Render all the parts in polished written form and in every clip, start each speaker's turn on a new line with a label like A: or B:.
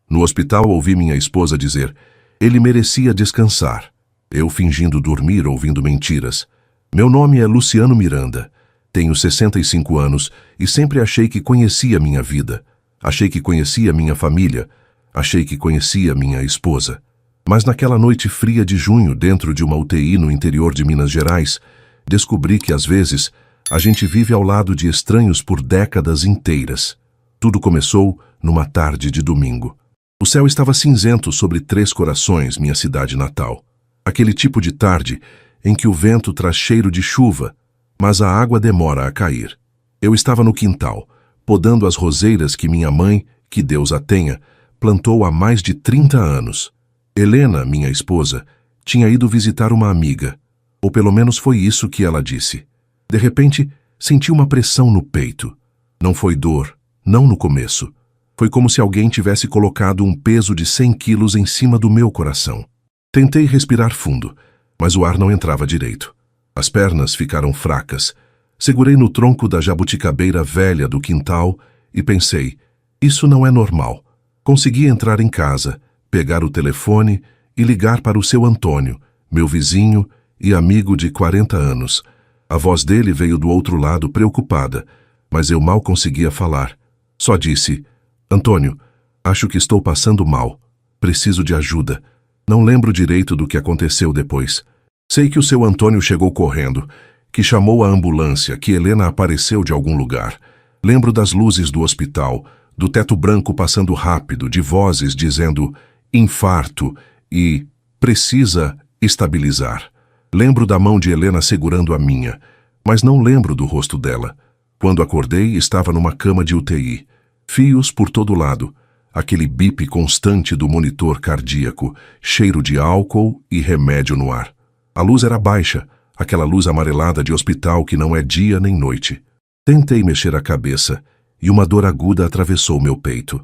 A: No hospital ouvi minha esposa dizer: ele merecia descansar. Eu fingindo dormir, ouvindo mentiras. Meu nome é Luciano Miranda. Tenho 65 anos e sempre achei que conhecia minha vida. Achei que conhecia minha família. Achei que conhecia minha esposa. Mas naquela noite fria de junho, dentro de uma UTI no interior de Minas Gerais, descobri que às vezes a gente vive ao lado de estranhos por décadas inteiras. Tudo começou numa tarde de domingo. O céu estava cinzento sobre Três Corações, minha cidade natal. Aquele tipo de tarde em que o vento traz cheiro de chuva, mas a água demora a cair. Eu estava no quintal, podando as roseiras que minha mãe, que Deus a tenha, plantou há mais de 30 anos. Helena, minha esposa, tinha ido visitar uma amiga, ou pelo menos foi isso que ela disse. De repente, senti uma pressão no peito. Não foi dor, não no começo. Foi como se alguém tivesse colocado um peso de 100 quilos em cima do meu coração. Tentei respirar fundo, mas o ar não entrava direito. As pernas ficaram fracas. Segurei no tronco da jabuticabeira velha do quintal e pensei: isso não é normal. Consegui entrar em casa, pegar o telefone e ligar para o seu Antônio, meu vizinho e amigo de 40 anos. A voz dele veio do outro lado preocupada, mas eu mal conseguia falar. Só disse: Antônio, acho que estou passando mal. Preciso de ajuda. Não lembro direito do que aconteceu depois. Sei que o seu Antônio chegou correndo, que chamou a ambulância, que Helena apareceu de algum lugar. Lembro das luzes do hospital, do teto branco passando rápido, de vozes dizendo infarto e precisa estabilizar. Lembro da mão de Helena segurando a minha, mas não lembro do rosto dela. Quando acordei, estava numa cama de UTI. Fios por todo lado, aquele bip constante do monitor cardíaco, cheiro de álcool e remédio no ar. A luz era baixa, aquela luz amarelada de hospital que não é dia nem noite. Tentei mexer a cabeça e uma dor aguda atravessou meu peito.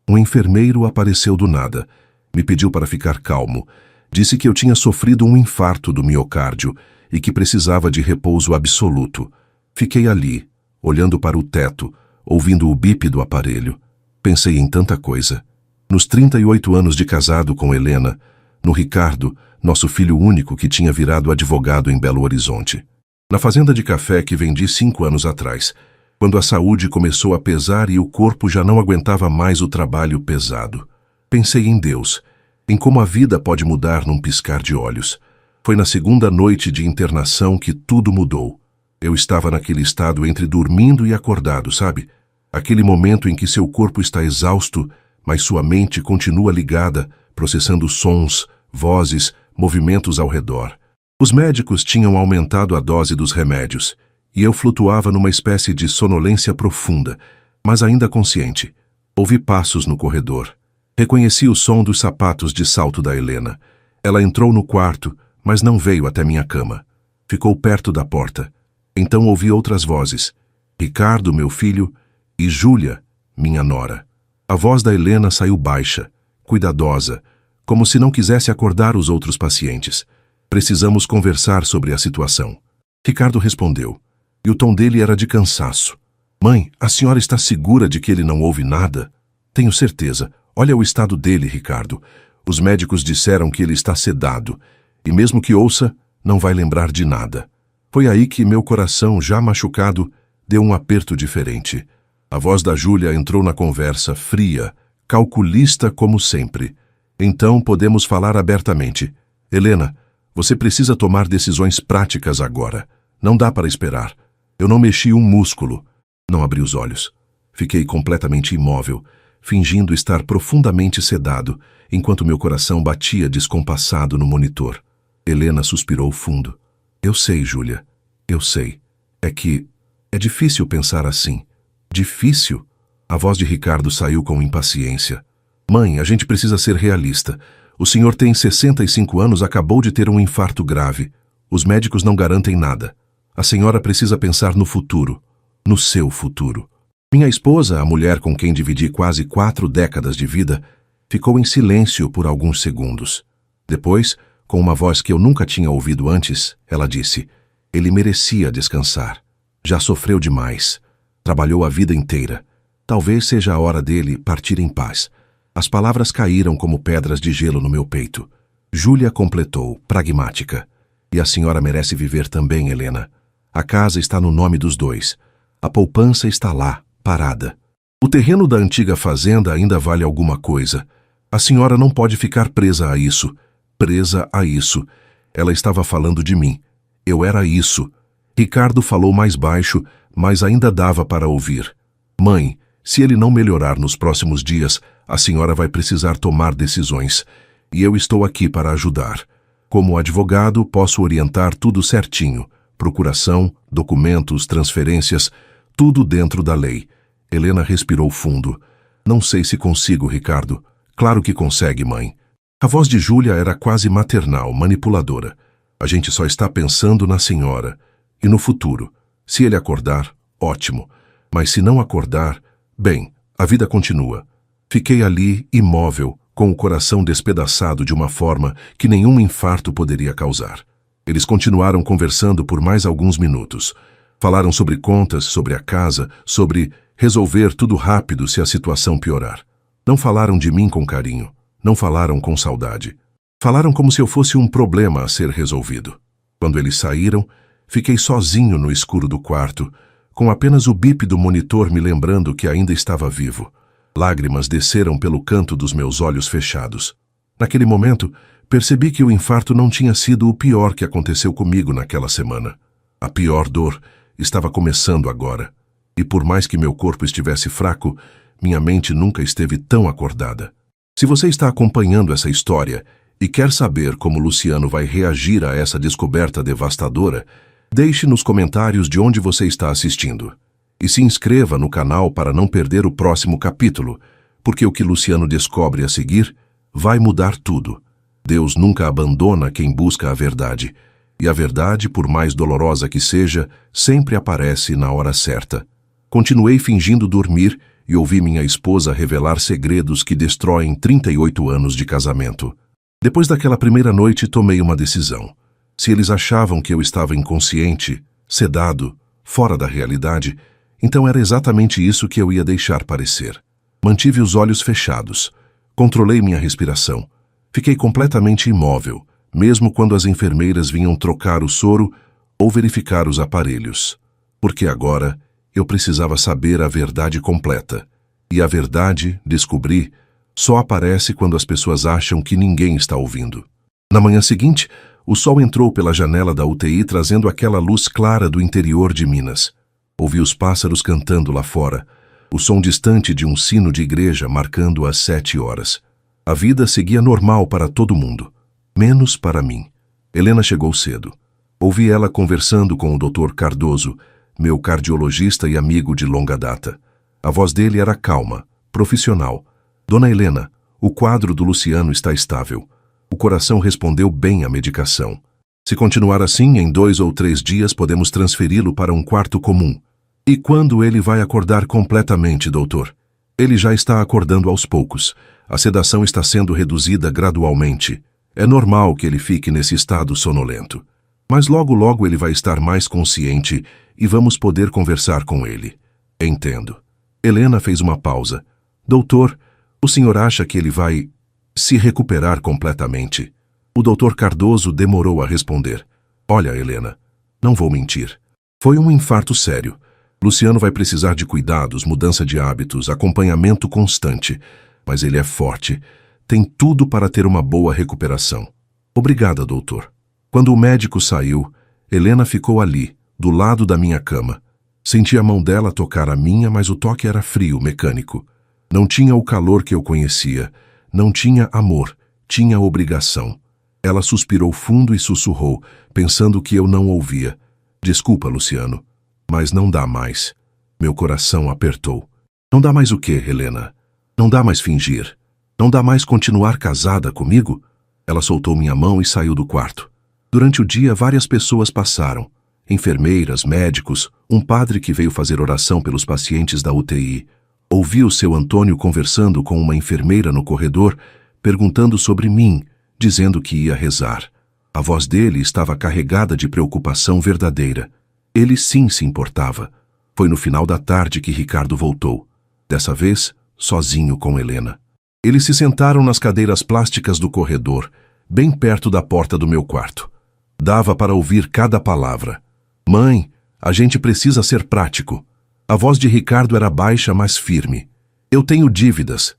A: Um enfermeiro apareceu do nada. Me pediu para ficar calmo. Disse que eu tinha sofrido um infarto do miocárdio e que precisava de repouso absoluto. Fiquei ali, olhando para o teto, ouvindo o bip do aparelho. Pensei em tanta coisa. Nos 38 anos de casado com Helena, no Ricardo, nosso filho único que tinha virado advogado em Belo Horizonte. Na fazenda de café que vendi 5 anos atrás, quando a saúde começou a pesar e o corpo já não aguentava mais o trabalho pesado. Pensei em Deus, em como a vida pode mudar num piscar de olhos. Foi na segunda noite de internação que tudo mudou. Eu estava naquele estado entre dormindo e acordado, sabe? Aquele momento em que seu corpo está exausto, mas sua mente continua ligada, processando sons, vozes, movimentos ao redor. Os médicos tinham aumentado a dose dos remédios, e eu flutuava numa espécie de sonolência profunda, mas ainda consciente. Ouvi passos no corredor. Reconheci o som dos sapatos de salto da Helena. Ela entrou no quarto, mas não veio até minha cama. Ficou perto da porta. Então ouvi outras vozes. Ricardo, meu filho, e Júlia, minha nora. A voz da Helena saiu baixa, cuidadosa, como se não quisesse acordar os outros pacientes. Precisamos conversar sobre a situação. Ricardo respondeu, e o tom dele era de cansaço. Mãe, a senhora está segura de que ele não ouve nada? Tenho certeza. Olha o estado dele, Ricardo. Os médicos disseram que ele está sedado, e mesmo que ouça, não vai lembrar de nada. Foi aí que meu coração, já machucado, deu um aperto diferente. A voz da Júlia entrou na conversa, fria, calculista como sempre. Então podemos falar abertamente. Helena, você precisa tomar decisões práticas agora. Não dá para esperar. Eu não mexi um músculo. Não abri os olhos. Fiquei completamente imóvel, fingindo estar profundamente sedado, enquanto meu coração batia descompassado no monitor. Helena suspirou fundo. Eu sei, Júlia. Eu sei. É difícil pensar assim. Difícil? A voz de Ricardo saiu com impaciência. Mãe, a gente precisa ser realista. O senhor tem 65 anos, acabou de ter um infarto grave. Os médicos não garantem nada. A senhora precisa pensar no futuro. No seu futuro. Minha esposa, a mulher com quem dividi quase 4 décadas de vida, ficou em silêncio por alguns segundos. Depois, com uma voz que eu nunca tinha ouvido antes, ela disse: ele merecia descansar. Já sofreu demais. Trabalhou a vida inteira. Talvez seja a hora dele partir em paz. As palavras caíram como pedras de gelo no meu peito. Júlia completou, pragmática. E a senhora merece viver também, Helena. A casa está no nome dos dois. A poupança está lá, parada. O terreno da antiga fazenda ainda vale alguma coisa. A senhora não pode ficar presa a isso. Presa a isso. Ela estava falando de mim. Eu era isso. Ricardo falou mais baixo, mas ainda dava para ouvir. Mãe, se ele não melhorar nos próximos dias, a senhora vai precisar tomar decisões. E eu estou aqui para ajudar. Como advogado, posso orientar tudo certinho. Procuração, documentos, transferências, tudo dentro da lei. Helena respirou fundo. Não sei se consigo, Ricardo. Claro que consegue, mãe. A voz de Júlia era quase maternal, manipuladora. A gente só está pensando na senhora. E no futuro. Se ele acordar, ótimo. Mas se não acordar, bem, a vida continua. Fiquei ali, imóvel, com o coração despedaçado de uma forma que nenhum infarto poderia causar. Eles continuaram conversando por mais alguns minutos. Falaram sobre contas, sobre a casa, sobre resolver tudo rápido se a situação piorar. Não falaram de mim com carinho. Não falaram com saudade. Falaram como se eu fosse um problema a ser resolvido. Quando eles saíram, fiquei sozinho no escuro do quarto, com apenas o bip do monitor me lembrando que ainda estava vivo. Lágrimas desceram pelo canto dos meus olhos fechados. Naquele momento, percebi que o infarto não tinha sido o pior que aconteceu comigo naquela semana. A pior dor estava começando agora. E por mais que meu corpo estivesse fraco, minha mente nunca esteve tão acordada. Se você está acompanhando essa história e quer saber como Luciano vai reagir a essa descoberta devastadora, deixe nos comentários de onde você está assistindo. E se inscreva no canal para não perder o próximo capítulo, porque o que Luciano descobre a seguir vai mudar tudo. Deus nunca abandona quem busca a verdade, e a verdade, por mais dolorosa que seja, sempre aparece na hora certa. Continuei fingindo dormir e ouvi minha esposa revelar segredos que destroem 38 anos de casamento. Depois daquela primeira noite, tomei uma decisão. Se eles achavam que eu estava inconsciente, sedado, fora da realidade, então era exatamente isso que eu ia deixar parecer. Mantive os olhos fechados. Controlei minha respiração. Fiquei completamente imóvel, mesmo quando as enfermeiras vinham trocar o soro ou verificar os aparelhos. Porque agora eu precisava saber a verdade completa. E a verdade, descobri, só aparece quando as pessoas acham que ninguém está ouvindo. Na manhã seguinte, o sol entrou pela janela da UTI trazendo aquela luz clara do interior de Minas. Ouvi os pássaros cantando lá fora, o som distante de um sino de igreja marcando as 7 horas. A vida seguia normal para todo mundo, menos para mim. Helena chegou cedo. Ouvi ela conversando com o Dr. Cardoso, meu cardiologista e amigo de longa data. A voz dele era calma, profissional. Dona Helena, o quadro do Luciano está estável. O coração respondeu bem à medicação. Se continuar assim, em 2 ou 3 dias podemos transferi-lo para um quarto comum. E quando ele vai acordar completamente, doutor? Ele já está acordando aos poucos. A sedação está sendo reduzida gradualmente. É normal que ele fique nesse estado sonolento. Mas logo ele vai estar mais consciente e vamos poder conversar com ele. Entendo. Helena fez uma pausa. Doutor, o senhor acha que ele vai se recuperar completamente? O doutor Cardoso demorou a responder. Olha, Helena, não vou mentir. Foi um infarto sério. Luciano vai precisar de cuidados, mudança de hábitos, acompanhamento constante. Mas ele é forte. Tem tudo para ter uma boa recuperação. Obrigada, doutor. Quando o médico saiu, Helena ficou ali, do lado da minha cama. Senti a mão dela tocar a minha, mas o toque era frio, mecânico. Não tinha o calor que eu conhecia. Não tinha amor. Tinha obrigação. Ela suspirou fundo e sussurrou, pensando que eu não ouvia. Desculpa, Luciano, mas não dá mais. Meu coração apertou. Não dá mais o quê, Helena? Não dá mais fingir. Não dá mais continuar casada comigo? Ela soltou minha mão e saiu do quarto. Durante o dia, várias pessoas passaram. Enfermeiras, médicos, um padre que veio fazer oração pelos pacientes da UTI. Ouvi o seu Antônio conversando com uma enfermeira no corredor, perguntando sobre mim, dizendo que ia rezar. A voz dele estava carregada de preocupação verdadeira. Ele sim se importava. Foi no final da tarde que Ricardo voltou. Dessa vez, sozinho com Helena. Eles se sentaram nas cadeiras plásticas do corredor, bem perto da porta do meu quarto. Dava para ouvir cada palavra. Mãe, a gente precisa ser prático. A voz de Ricardo era baixa, mas firme. Eu tenho dívidas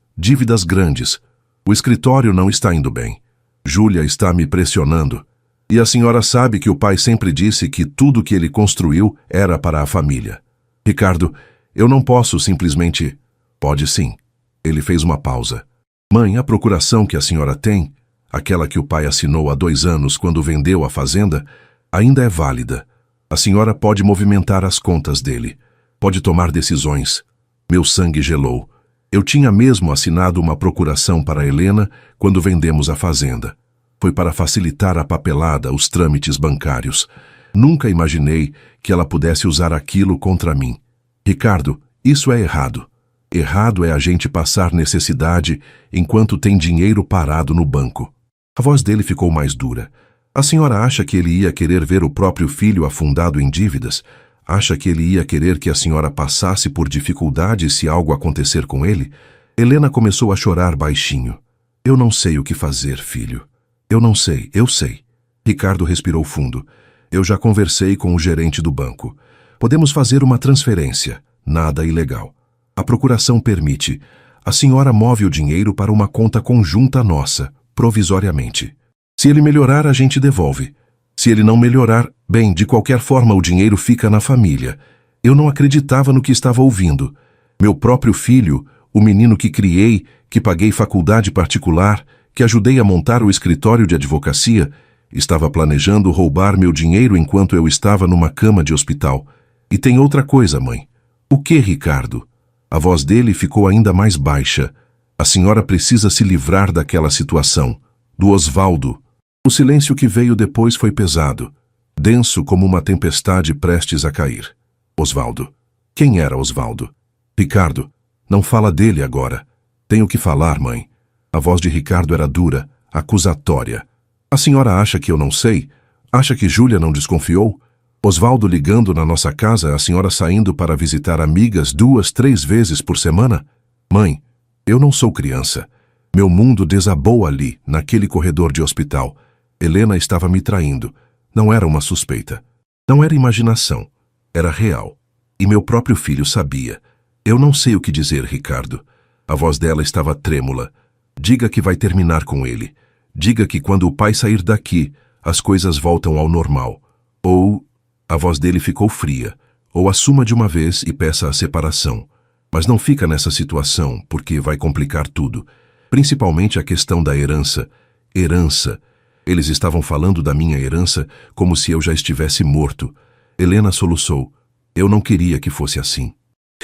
A: grandes. O escritório não está indo bem. Júlia está me pressionando. E a senhora sabe que o pai sempre disse que tudo que ele construiu era para a família. Ricardo, eu não posso simplesmente... Pode sim. Ele fez uma pausa. Mãe, a procuração que a senhora tem, aquela que o pai assinou há 2 anos quando vendeu a fazenda, ainda é válida. A senhora pode movimentar as contas dele. Pode tomar decisões. Meu sangue gelou. Eu tinha mesmo assinado uma procuração para Helena quando vendemos a fazenda. Foi para facilitar a papelada, os trâmites bancários. Nunca imaginei que ela pudesse usar aquilo contra mim. Ricardo, isso é errado. Errado é a gente passar necessidade enquanto tem dinheiro parado no banco. A voz dele ficou mais dura. A senhora acha que ele ia querer ver o próprio filho afundado em dívidas? Acha que ele ia querer que a senhora passasse por dificuldades se algo acontecer com ele? Helena começou a chorar baixinho. Eu não sei o que fazer, filho. Eu não sei, eu sei. Ricardo respirou fundo. Eu já conversei com o gerente do banco. Podemos fazer uma transferência. Nada ilegal. A procuração permite. A senhora move o dinheiro para uma conta conjunta nossa, provisoriamente. Se ele melhorar, a gente devolve. Se ele não melhorar, bem, de qualquer forma o dinheiro fica na família. Eu não acreditava no que estava ouvindo. Meu próprio filho, o menino que criei, que paguei faculdade particular, que ajudei a montar o escritório de advocacia, estava planejando roubar meu dinheiro enquanto eu estava numa cama de hospital. E tem outra coisa, mãe. O que, Ricardo? A voz dele ficou ainda mais baixa. A senhora precisa se livrar daquela situação. Do Osvaldo. O silêncio que veio depois foi pesado, denso como uma tempestade prestes a cair. Osvaldo. Quem era Osvaldo? Ricardo. Não fala dele agora. Tenho que falar, mãe. A voz de Ricardo era dura, acusatória. A senhora acha que eu não sei? Acha que Júlia não desconfiou? Osvaldo ligando na nossa casa, a senhora saindo para visitar amigas 2, 3 vezes por semana? Mãe, eu não sou criança. Meu mundo desabou ali, naquele corredor de hospital. Helena estava me traindo. Não era uma suspeita. Não era imaginação. Era real. E meu próprio filho sabia. Eu não sei o que dizer, Ricardo. A voz dela estava trêmula. Diga que vai terminar com ele. Diga que quando o pai sair daqui, as coisas voltam ao normal. Ou... A voz dele ficou fria. Ou assuma de uma vez e peça a separação. Mas não fica nessa situação, porque vai complicar tudo. Principalmente a questão da herança. Herança. Eles estavam falando da minha herança como se eu já estivesse morto. Helena soluçou. Eu não queria que fosse assim.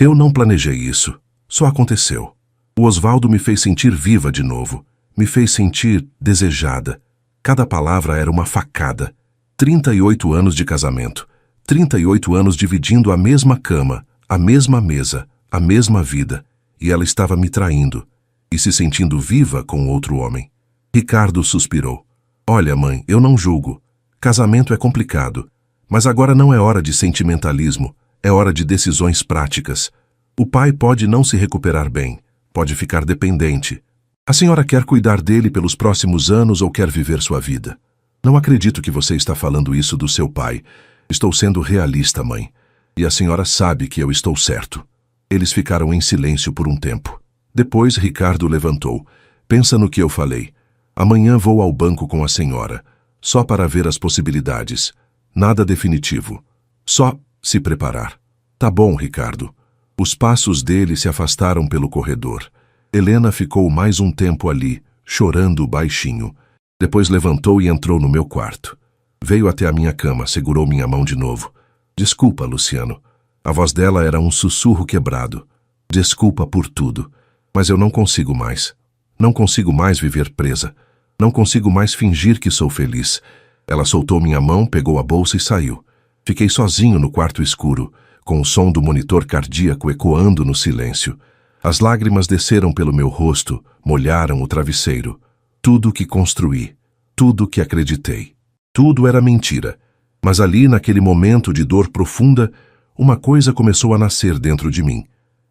A: Eu não planejei isso. Só aconteceu. O Osvaldo me fez sentir viva de novo. Me fez sentir desejada. Cada palavra era uma facada. 38 anos de casamento. 38 anos dividindo a mesma cama, a mesma mesa, a mesma vida. E ela estava me traindo. E se sentindo viva com outro homem. Ricardo suspirou. Olha, mãe, eu não julgo. Casamento é complicado. Mas agora não é hora de sentimentalismo. É hora de decisões práticas. O pai pode não se recuperar bem. Pode ficar dependente. A senhora quer cuidar dele pelos próximos anos ou quer viver sua vida? Não acredito que você está falando isso do seu pai. Estou sendo realista, mãe. E a senhora sabe que eu estou certo. Eles ficaram em silêncio por um tempo. Depois, Ricardo levantou. Pensa no que eu falei. Amanhã vou ao banco com a senhora. Só para ver as possibilidades. Nada definitivo. Só se preparar. Tá bom, Ricardo. Os passos dele se afastaram pelo corredor. Helena ficou mais um tempo ali, chorando baixinho. Depois levantou e entrou no meu quarto. Veio até a minha cama, segurou minha mão de novo. Desculpa, Luciano. A voz dela era um sussurro quebrado. Desculpa por tudo. Mas eu não consigo mais. Não consigo mais viver presa. Não consigo mais fingir que sou feliz. Ela soltou minha mão, pegou a bolsa e saiu. Fiquei sozinho no quarto escuro, com o som do monitor cardíaco ecoando no silêncio. As lágrimas desceram pelo meu rosto, molharam o travesseiro. Tudo que construí, tudo que acreditei. Tudo era mentira. Mas ali, naquele momento de dor profunda, uma coisa começou a nascer dentro de mim.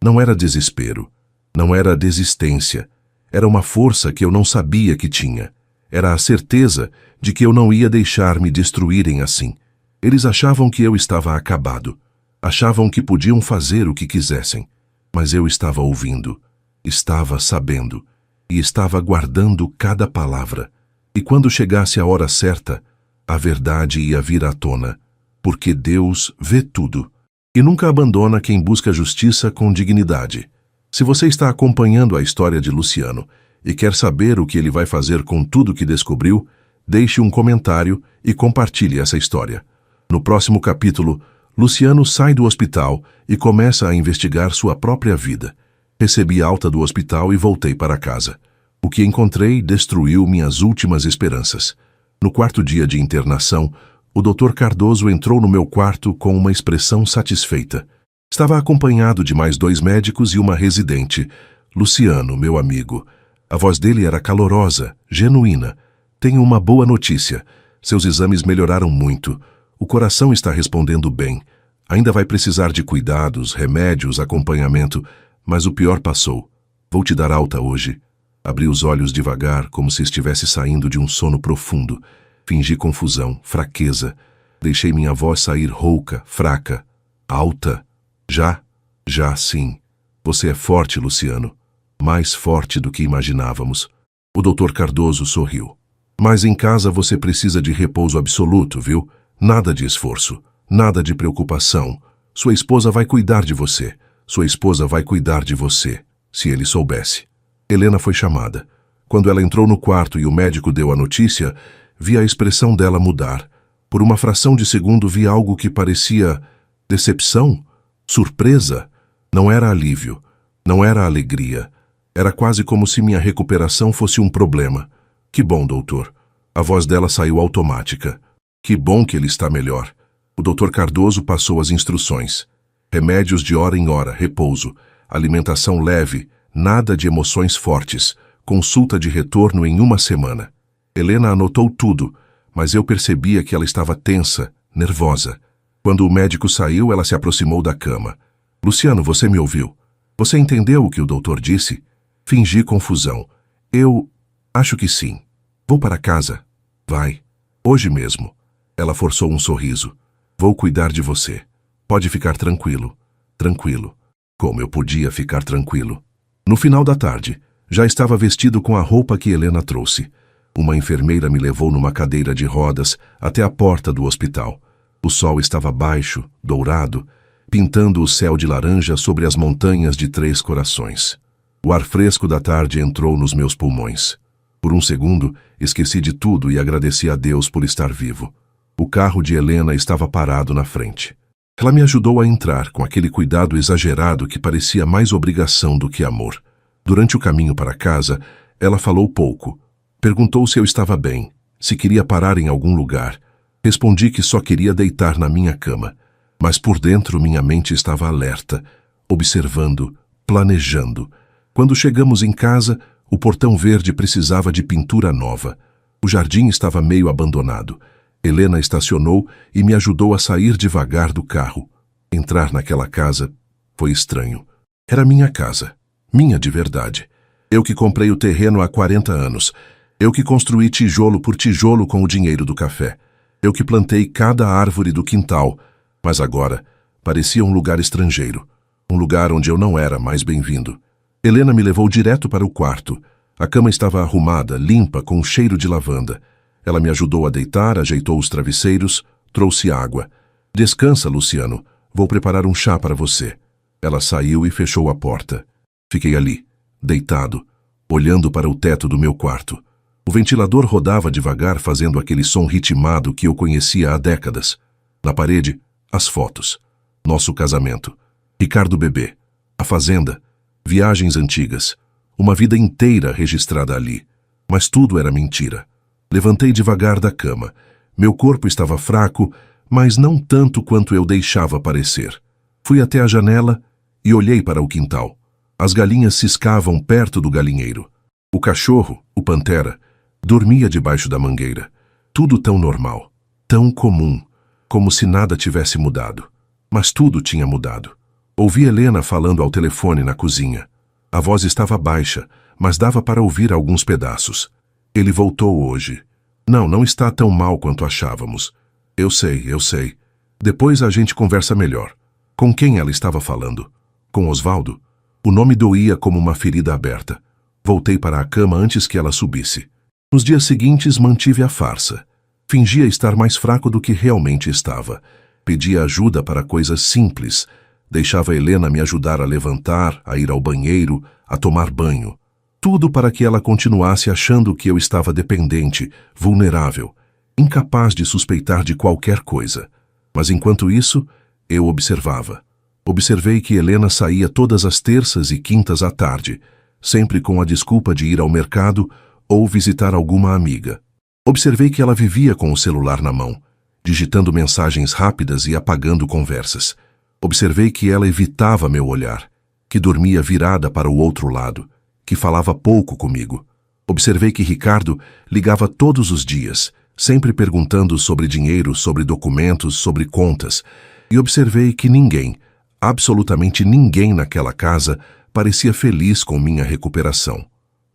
A: Não era desespero. Não era desistência. Era uma força que eu não sabia que tinha. Era a certeza de que eu não ia deixar me destruírem assim. Eles achavam que eu estava acabado. Achavam que podiam fazer o que quisessem. Mas eu estava ouvindo, estava sabendo e estava guardando cada palavra. E quando chegasse a hora certa, a verdade ia vir à tona, porque Deus vê tudo e nunca abandona quem busca justiça com dignidade. Se você está acompanhando a história de Luciano e quer saber o que ele vai fazer com tudo que descobriu, deixe um comentário e compartilhe essa história. No próximo capítulo, Luciano sai do hospital e começa a investigar sua própria vida. Recebi alta do hospital e voltei para casa. O que encontrei destruiu minhas últimas esperanças. No quarto dia de internação, o Dr. Cardoso entrou no meu quarto com uma expressão satisfeita. Estava acompanhado de mais 2 médicos e uma residente. Luciano, meu amigo. A voz dele era calorosa, genuína. Tenho uma boa notícia. Seus exames melhoraram muito. O coração está respondendo bem. Ainda vai precisar de cuidados, remédios, acompanhamento, mas o pior passou. Vou te dar alta hoje. Abri os olhos devagar, como se estivesse saindo de um sono profundo. Fingi confusão, fraqueza. Deixei minha voz sair rouca, fraca. Alta? Já sim. Você é forte, Luciano. Mais forte do que imaginávamos. O Dr. Cardoso sorriu. Mas em casa você precisa de repouso absoluto, viu? Nada de esforço, nada de preocupação. Sua esposa vai cuidar de você. Sua esposa vai cuidar de você, se ele soubesse. Helena foi chamada. Quando ela entrou no quarto e o médico deu a notícia, vi a expressão dela mudar. Por uma fração de segundo vi algo que parecia decepção, surpresa. Não era alívio, não era alegria. Era quase como se minha recuperação fosse um problema. Que bom, doutor. A voz dela saiu automática. Que bom que ele está melhor. O Dr. Cardoso passou as instruções. Remédios de hora em hora, repouso, alimentação leve, nada de emoções fortes, consulta de retorno em 1 semana. Helena anotou tudo, mas eu percebia que ela estava tensa, nervosa. Quando o médico saiu, ela se aproximou da cama. Luciano, você me ouviu? Você entendeu o que o doutor disse? Fingi confusão. Eu acho que sim. Vou para casa. Vai. Hoje mesmo. Ela forçou um sorriso. Vou cuidar de você. Pode ficar tranquilo. Tranquilo. Como eu podia ficar tranquilo? No final da tarde, já estava vestido com a roupa que Helena trouxe. Uma enfermeira me levou numa cadeira de rodas até a porta do hospital. O sol estava baixo, dourado, pintando o céu de laranja sobre as montanhas de 3 Corações. O ar fresco da tarde entrou nos meus pulmões. Por um segundo, esqueci de tudo e agradeci a Deus por estar vivo. O carro de Helena estava parado na frente. Ela me ajudou a entrar com aquele cuidado exagerado que parecia mais obrigação do que amor. Durante o caminho para casa, ela falou pouco. Perguntou se eu estava bem, se queria parar em algum lugar. Respondi que só queria deitar na minha cama. Mas por dentro minha mente estava alerta, observando, planejando. Quando chegamos em casa, o portão verde precisava de pintura nova. O jardim estava meio abandonado. Helena estacionou e me ajudou a sair devagar do carro. Entrar naquela casa foi estranho. Era minha casa, minha de verdade. Eu que comprei o terreno há 40 anos. Eu que construí tijolo por tijolo com o dinheiro do café. Eu que plantei cada árvore do quintal. Mas agora parecia um lugar estrangeiro. Um lugar onde eu não era mais bem-vindo. Helena me levou direto para o quarto. A cama estava arrumada, limpa, com um cheiro de lavanda. Ela me ajudou a deitar, ajeitou os travesseiros, trouxe água. Descansa, Luciano. Vou preparar um chá para você. Ela saiu e fechou a porta. Fiquei ali, deitado, olhando para o teto do meu quarto. O ventilador rodava devagar, fazendo aquele som ritmado que eu conhecia há décadas. Na parede, as fotos. Nosso casamento. Ricardo bebê. A fazenda. Viagens antigas. Uma vida inteira registrada ali. Mas tudo era mentira. Levantei devagar da cama. Meu corpo estava fraco, mas não tanto quanto eu deixava parecer. Fui até a janela e olhei para o quintal. As galinhas ciscavam perto do galinheiro. O cachorro, o Pantera, dormia debaixo da mangueira. Tudo tão normal, tão comum, como se nada tivesse mudado. Mas tudo tinha mudado. Ouvi Helena falando ao telefone na cozinha. A voz estava baixa, mas dava para ouvir alguns pedaços. Ele voltou hoje. Não, não está tão mal quanto achávamos. Eu sei. Depois a gente conversa melhor. Com quem ela estava falando? Com Osvaldo? O nome doía como uma ferida aberta. Voltei para a cama antes que ela subisse. Nos dias seguintes mantive a farsa. Fingia estar mais fraco do que realmente estava. Pedia ajuda para coisas simples. Deixava Helena me ajudar a levantar, a ir ao banheiro, a tomar banho. Tudo para que ela continuasse achando que eu estava dependente, vulnerável, incapaz de suspeitar de qualquer coisa. Mas enquanto isso, eu observava. Observei que Helena saía todas as terças e quintas à tarde, sempre com a desculpa de ir ao mercado ou visitar alguma amiga. Observei que ela vivia com o celular na mão, digitando mensagens rápidas e apagando conversas. Observei que ela evitava meu olhar, que dormia virada para o outro lado, que falava pouco comigo. Observei que Ricardo ligava todos os dias, sempre perguntando sobre dinheiro, sobre documentos, sobre contas, e observei que ninguém, absolutamente ninguém naquela casa, parecia feliz com minha recuperação.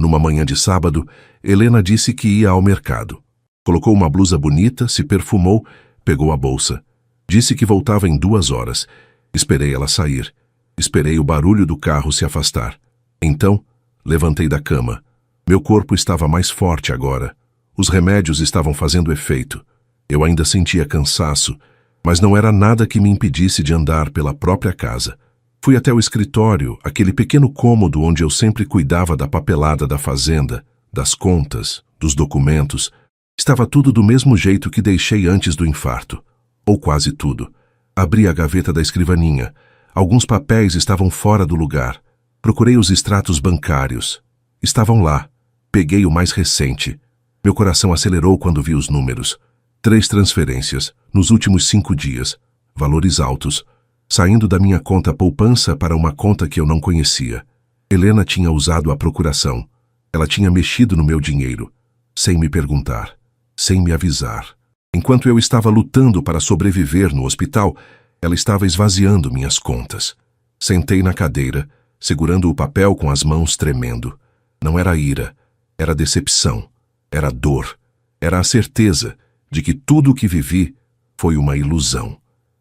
A: Numa manhã de sábado, Helena disse que ia ao mercado. Colocou uma blusa bonita, se perfumou, pegou a bolsa. Disse que voltava em 2 horas. Esperei ela sair. Esperei o barulho do carro se afastar. Então, levantei da cama. Meu corpo estava mais forte agora. Os remédios estavam fazendo efeito. Eu ainda sentia cansaço, mas não era nada que me impedisse de andar pela própria casa. Fui até o escritório, aquele pequeno cômodo onde eu sempre cuidava da papelada da fazenda, das contas, dos documentos. Estava tudo do mesmo jeito que deixei antes do infarto. Ou quase tudo. Abri a gaveta da escrivaninha. Alguns papéis estavam fora do lugar. Procurei os extratos bancários. Estavam lá. Peguei o mais recente. Meu coração acelerou quando vi os números. 3 transferências, nos últimos 5 dias. Valores altos. Saindo da minha conta poupança para uma conta que eu não conhecia. Helena tinha usado a procuração. Ela tinha mexido no meu dinheiro, sem me perguntar, sem me avisar. Enquanto eu estava lutando para sobreviver no hospital, ela estava esvaziando minhas contas. Sentei na cadeira, segurando o papel com as mãos tremendo. Não era ira, era decepção, era dor, era a certeza de que tudo o que vivi foi uma ilusão.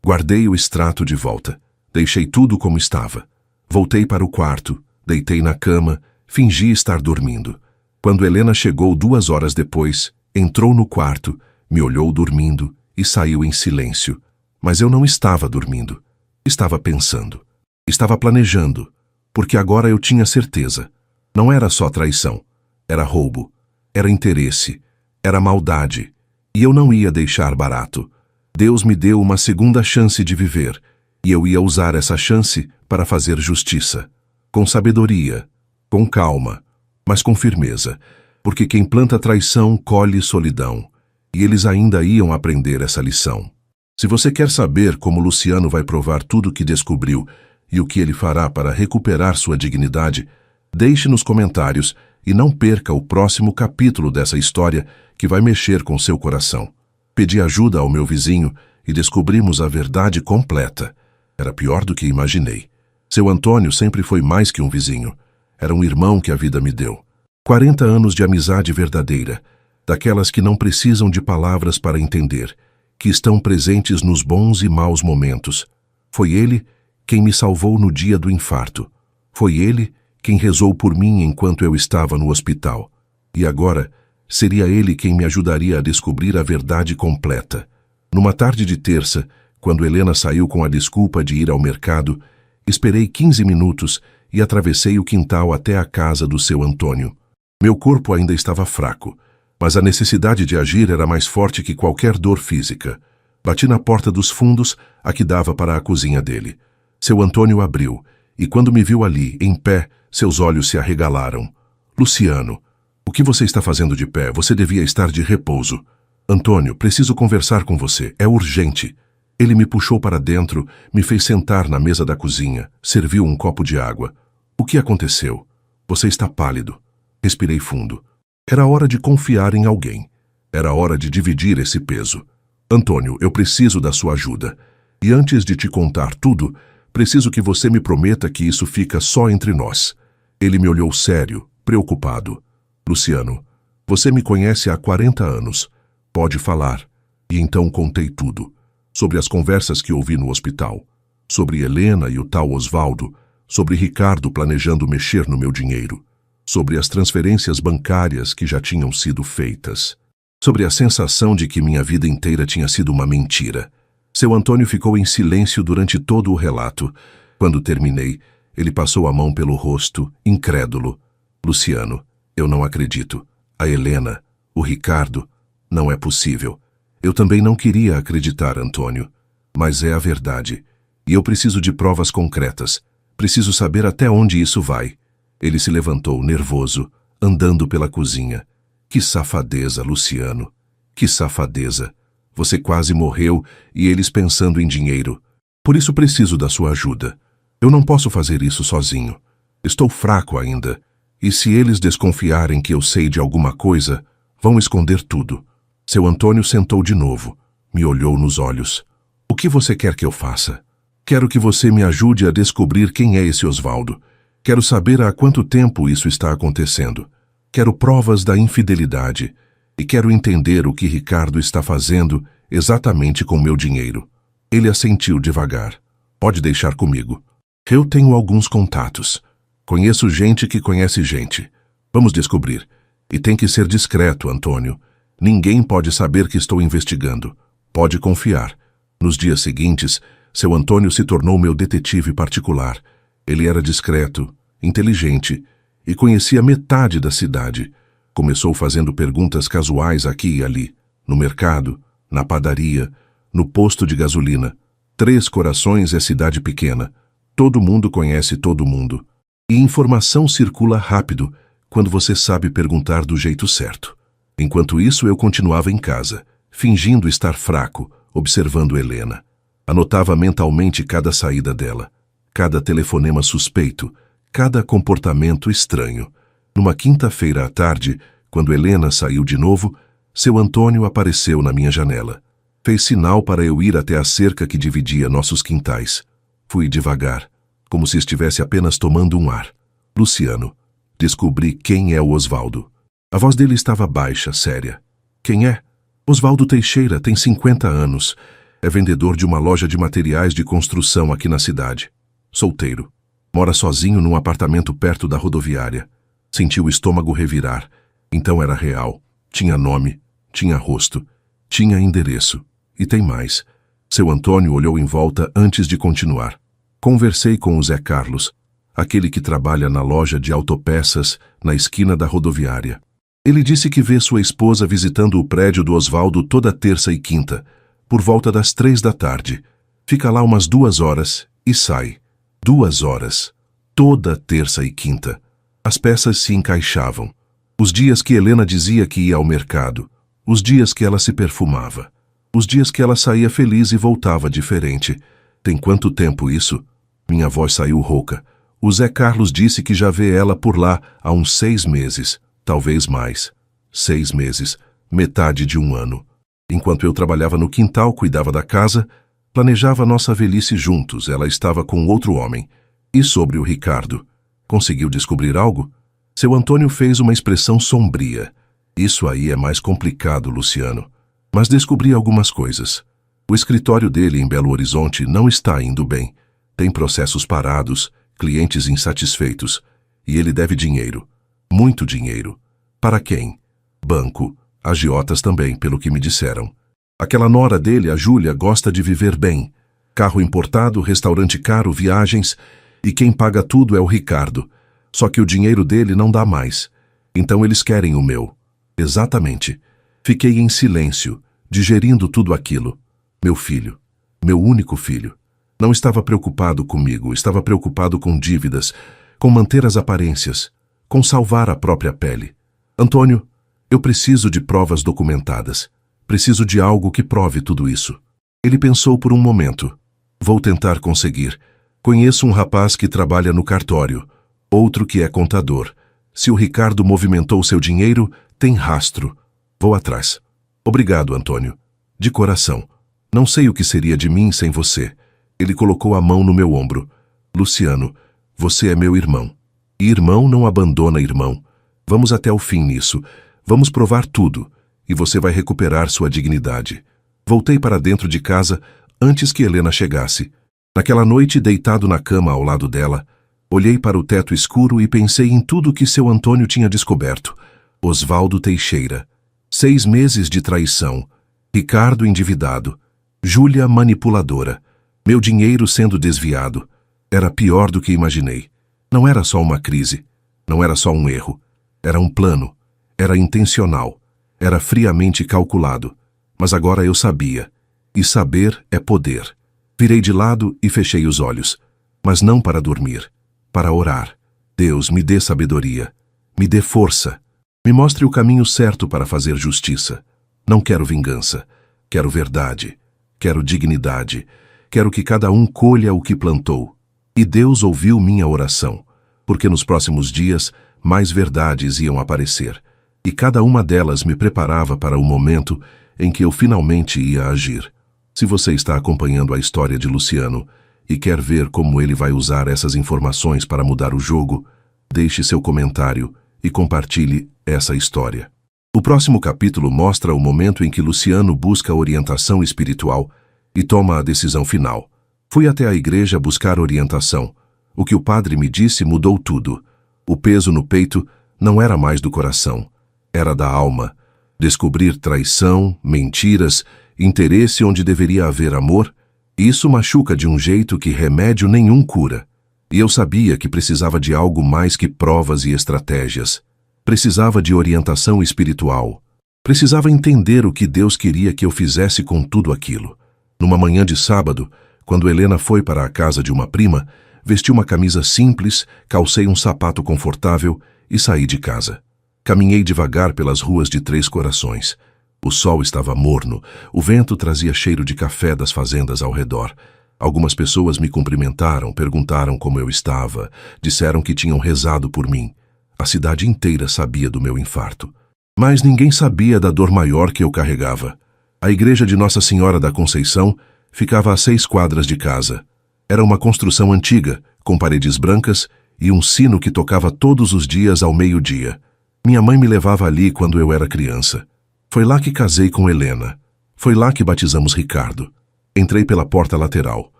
A: Guardei o extrato de volta. Deixei tudo como estava. Voltei para o quarto, deitei na cama, fingi estar dormindo. Quando Helena chegou 2 horas depois, entrou no quarto, me olhou dormindo e saiu em silêncio. Mas eu não estava dormindo. Estava pensando. Estava planejando, porque agora eu tinha certeza. Não era só traição. Era roubo. Era interesse. Era maldade. E eu não ia deixar barato. Deus me deu uma segunda chance de viver, e eu ia usar essa chance para fazer justiça. Com sabedoria, com calma, mas com firmeza, porque quem planta traição colhe solidão, e eles ainda iam aprender essa lição. Se você quer saber como Luciano vai provar tudo o que descobriu e o que ele fará para recuperar sua dignidade, deixe nos comentários e não perca o próximo capítulo dessa história que vai mexer com seu coração. Pedi ajuda ao meu vizinho e descobrimos a verdade completa. Era pior do que imaginei. Seu Antônio sempre foi mais que um vizinho. Era um irmão que a vida me deu. 40 anos de amizade verdadeira, daquelas que não precisam de palavras para entender, que estão presentes nos bons e maus momentos. Foi ele quem me salvou no dia do infarto. Foi ele quem rezou por mim enquanto eu estava no hospital. E agora, seria ele quem me ajudaria a descobrir a verdade completa. Numa tarde de terça, quando Helena saiu com a desculpa de ir ao mercado, esperei 15 minutos e atravessei o quintal até a casa do seu Antônio. Meu corpo ainda estava fraco, mas a necessidade de agir era mais forte que qualquer dor física. Bati na porta dos fundos, a que dava para a cozinha dele. Seu Antônio abriu, e quando me viu ali, em pé, seus olhos se arregalaram. Luciano, o que você está fazendo de pé? Você devia estar de repouso. Antônio, preciso conversar com você. É urgente. Ele me puxou para dentro, me fez sentar na mesa da cozinha, serviu um copo de água. O que aconteceu? Você está pálido. Respirei fundo. Era hora de confiar em alguém. Era hora de dividir esse peso. Antônio, eu preciso da sua ajuda. E antes de te contar tudo, preciso que você me prometa que isso fica só entre nós. Ele me olhou sério, preocupado. Luciano, você me conhece há 40 anos. Pode falar. E então contei tudo. Sobre as conversas que ouvi no hospital. Sobre Helena e o tal Osvaldo. Sobre Ricardo planejando mexer no meu dinheiro. Sobre as transferências bancárias que já tinham sido feitas. Sobre a sensação de que minha vida inteira tinha sido uma mentira. Seu Antônio ficou em silêncio durante todo o relato. Quando terminei, ele passou a mão pelo rosto, incrédulo. Luciano, eu não acredito. A Helena, o Ricardo, não é possível. Eu também não queria acreditar, Antônio. Mas é a verdade. E eu preciso de provas concretas. Preciso saber até onde isso vai. Ele se levantou, nervoso, andando pela cozinha. Que safadeza, Luciano. Que safadeza. Você quase morreu e eles pensando em dinheiro. Por isso preciso da sua ajuda. Eu não posso fazer isso sozinho. Estou fraco ainda. E se eles desconfiarem que eu sei de alguma coisa, vão esconder tudo. Seu Antônio sentou de novo. Me olhou nos olhos. O que você quer que eu faça? Quero que você me ajude a descobrir quem é esse Osvaldo. Quero saber há quanto tempo isso está acontecendo. Quero provas da infidelidade. E quero entender o que Ricardo está fazendo exatamente com meu dinheiro. Ele assentiu devagar. Pode deixar comigo. Eu tenho alguns contatos. Conheço gente que conhece gente. Vamos descobrir. E tem que ser discreto, Antônio. Ninguém pode saber que estou investigando. Pode confiar. Nos dias seguintes, seu Antônio se tornou meu detetive particular. Ele era discreto, inteligente e conhecia metade da cidade. Começou fazendo perguntas casuais aqui e ali, no mercado, na padaria, no posto de gasolina. 3 Corações é cidade pequena. Todo mundo conhece todo mundo. E informação circula rápido quando você sabe perguntar do jeito certo. Enquanto isso, eu continuava em casa, fingindo estar fraco, observando Helena. Anotava mentalmente cada saída dela, cada telefonema suspeito, cada comportamento estranho. Numa quinta-feira à tarde, quando Helena saiu de novo, seu Antônio apareceu na minha janela. Fez sinal para eu ir até a cerca que dividia nossos quintais. Fui devagar, como se estivesse apenas tomando um ar. Luciano, descobri quem é o Osvaldo. A voz dele estava baixa, séria. Quem é? Osvaldo Teixeira tem 50 anos. É vendedor de uma loja de materiais de construção aqui na cidade. Solteiro. Mora sozinho num apartamento perto da rodoviária. Senti o estômago revirar. Então era real. Tinha nome, tinha rosto, tinha endereço. E tem mais. Seu Antônio olhou em volta antes de continuar. Conversei com o Zé Carlos, aquele que trabalha na loja de autopeças na esquina da rodoviária. Ele disse que vê sua esposa visitando o prédio do Osvaldo toda terça e quinta, por volta das 3 da tarde. Fica lá umas 2 horas e sai. 2 horas. Toda terça e quinta. As peças se encaixavam. Os dias que Helena dizia que ia ao mercado. Os dias que ela se perfumava. Os dias que ela saía feliz e voltava diferente. Tem quanto tempo isso? Minha voz saiu rouca. O Zé Carlos disse que já vê ela por lá há uns 6 meses. Talvez mais. 6 meses. Metade de um ano. Enquanto eu trabalhava no quintal, cuidava da casa, planejava nossa velhice juntos. Ela estava com outro homem. E sobre o Ricardo? Conseguiu descobrir algo? Seu Antônio fez uma expressão sombria. Isso aí é mais complicado, Luciano. Mas descobri algumas coisas. O escritório dele em Belo Horizonte não está indo bem. Tem processos parados, clientes insatisfeitos. E ele deve dinheiro. Muito dinheiro. Para quem? Banco. Agiotas também, pelo que me disseram. Aquela nora dele, a Júlia, gosta de viver bem. Carro importado, restaurante caro, viagens. E quem paga tudo é o Ricardo. Só que o dinheiro dele não dá mais. Então eles querem o meu. Exatamente. Fiquei em silêncio, digerindo tudo aquilo. Meu filho. Meu único filho. Não estava preocupado comigo, estava preocupado com dívidas, com manter as aparências, com salvar a própria pele. Antônio, eu preciso de provas documentadas. Preciso de algo que prove tudo isso. Ele pensou por um momento. Vou tentar conseguir. Conheço um rapaz que trabalha no cartório, outro que é contador. Se o Ricardo movimentou seu dinheiro, tem rastro. Vou atrás. Obrigado, Antônio. De coração. Não sei o que seria de mim sem você. Ele colocou a mão no meu ombro. Luciano, você é meu irmão. E irmão não abandona irmão. Vamos até o fim nisso. Vamos provar tudo, e você vai recuperar sua dignidade. Voltei para dentro de casa antes que Helena chegasse. Naquela noite, deitado na cama ao lado dela, olhei para o teto escuro e pensei em tudo que seu Antônio tinha descoberto. Osvaldo Teixeira. 6 meses de traição. Ricardo endividado. Júlia manipuladora. Meu dinheiro sendo desviado. Era pior do que imaginei. Não era só uma crise. Não era só um erro. Era um plano. Era intencional. Era friamente calculado. Mas agora eu sabia. E saber é poder. Virei de lado e fechei os olhos. Mas não para dormir. Para orar. Deus, me dê sabedoria. Me dê força. Me mostre o caminho certo para fazer justiça. Não quero vingança. Quero verdade. Quero dignidade. Quero que cada um colha o que plantou. E Deus ouviu minha oração, porque nos próximos dias mais verdades iam aparecer, e cada uma delas me preparava para o momento em que eu finalmente ia agir. Se você está acompanhando a história de Luciano e quer ver como ele vai usar essas informações para mudar o jogo, deixe seu comentário e compartilhe essa história. O próximo capítulo mostra o momento em que Luciano busca orientação espiritual e toma a decisão final. Fui até a igreja buscar orientação. O que o padre me disse mudou tudo. O peso no peito não era mais do coração, era da alma. Descobrir traição, mentiras, interesse onde deveria haver amor, isso machuca de um jeito que remédio nenhum cura. E eu sabia que precisava de algo mais que provas e estratégias. Precisava de orientação espiritual. Precisava entender o que Deus queria que eu fizesse com tudo aquilo. Numa manhã de sábado, quando Helena foi para a casa de uma prima, vesti uma camisa simples, calcei um sapato confortável e saí de casa. Caminhei devagar pelas ruas de Três Corações. O sol estava morno, o vento trazia cheiro de café das fazendas ao redor. Algumas pessoas me cumprimentaram, perguntaram como eu estava, disseram que tinham rezado por mim. A cidade inteira sabia do meu infarto. Mas ninguém sabia da dor maior que eu carregava. A igreja de Nossa Senhora da Conceição ficava a 6 quadras de casa. Era uma construção antiga, com paredes brancas e um sino que tocava todos os dias ao meio-dia. Minha mãe me levava ali quando eu era criança. Foi lá que casei com Helena. Foi lá que batizamos Ricardo. Entrei pela porta lateral.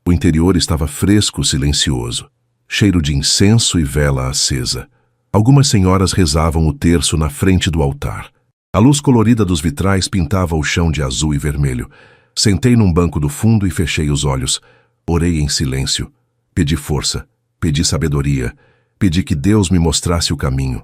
A: O interior estava fresco, silencioso. Cheiro de incenso e vela acesa. Algumas senhoras rezavam o terço na frente do altar. A luz colorida dos vitrais pintava o chão de azul e vermelho. Sentei num banco do fundo e fechei os olhos. Orei em silêncio. Pedi força. Pedi sabedoria. Pedi que Deus me mostrasse o caminho.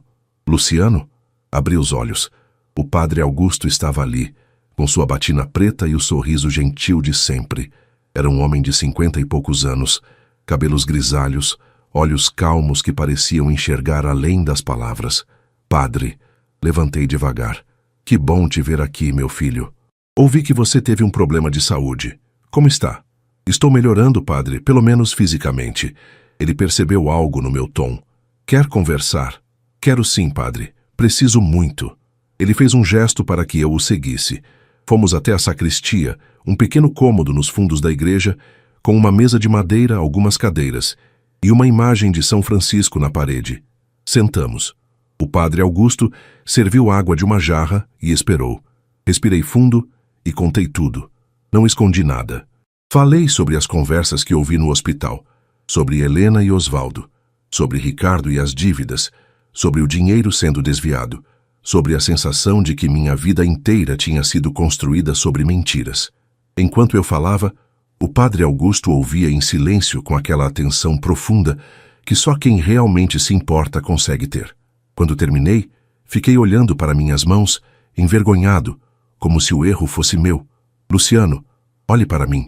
A: Luciano? Abri os olhos. O padre Augusto estava ali, com sua batina preta e o sorriso gentil de sempre. Era um homem de 50 e poucos anos, cabelos grisalhos, olhos calmos que pareciam enxergar além das palavras. Padre, levantei devagar. Que bom te ver aqui, meu filho. Ouvi que você teve um problema de saúde. Como está? Estou melhorando, padre, pelo menos fisicamente. Ele percebeu algo no meu tom. Quer conversar? Quero sim, padre. Preciso muito. Ele fez um gesto para que eu o seguisse. Fomos até a sacristia, um pequeno cômodo nos fundos da igreja, com uma mesa de madeira, algumas cadeiras, e uma imagem de São Francisco na parede. Sentamos. O padre Augusto serviu água de uma jarra e esperou. Respirei fundo e contei tudo. Não escondi nada. Falei sobre as conversas que ouvi no hospital, sobre Helena e Osvaldo, sobre Ricardo e as dívidas, sobre o dinheiro sendo desviado, sobre a sensação de que minha vida inteira tinha sido construída sobre mentiras. Enquanto eu falava, o padre Augusto ouvia em silêncio com aquela atenção profunda que só quem realmente se importa consegue ter. Quando terminei, fiquei olhando para minhas mãos, envergonhado, como se o erro fosse meu. Luciano, olhe para mim.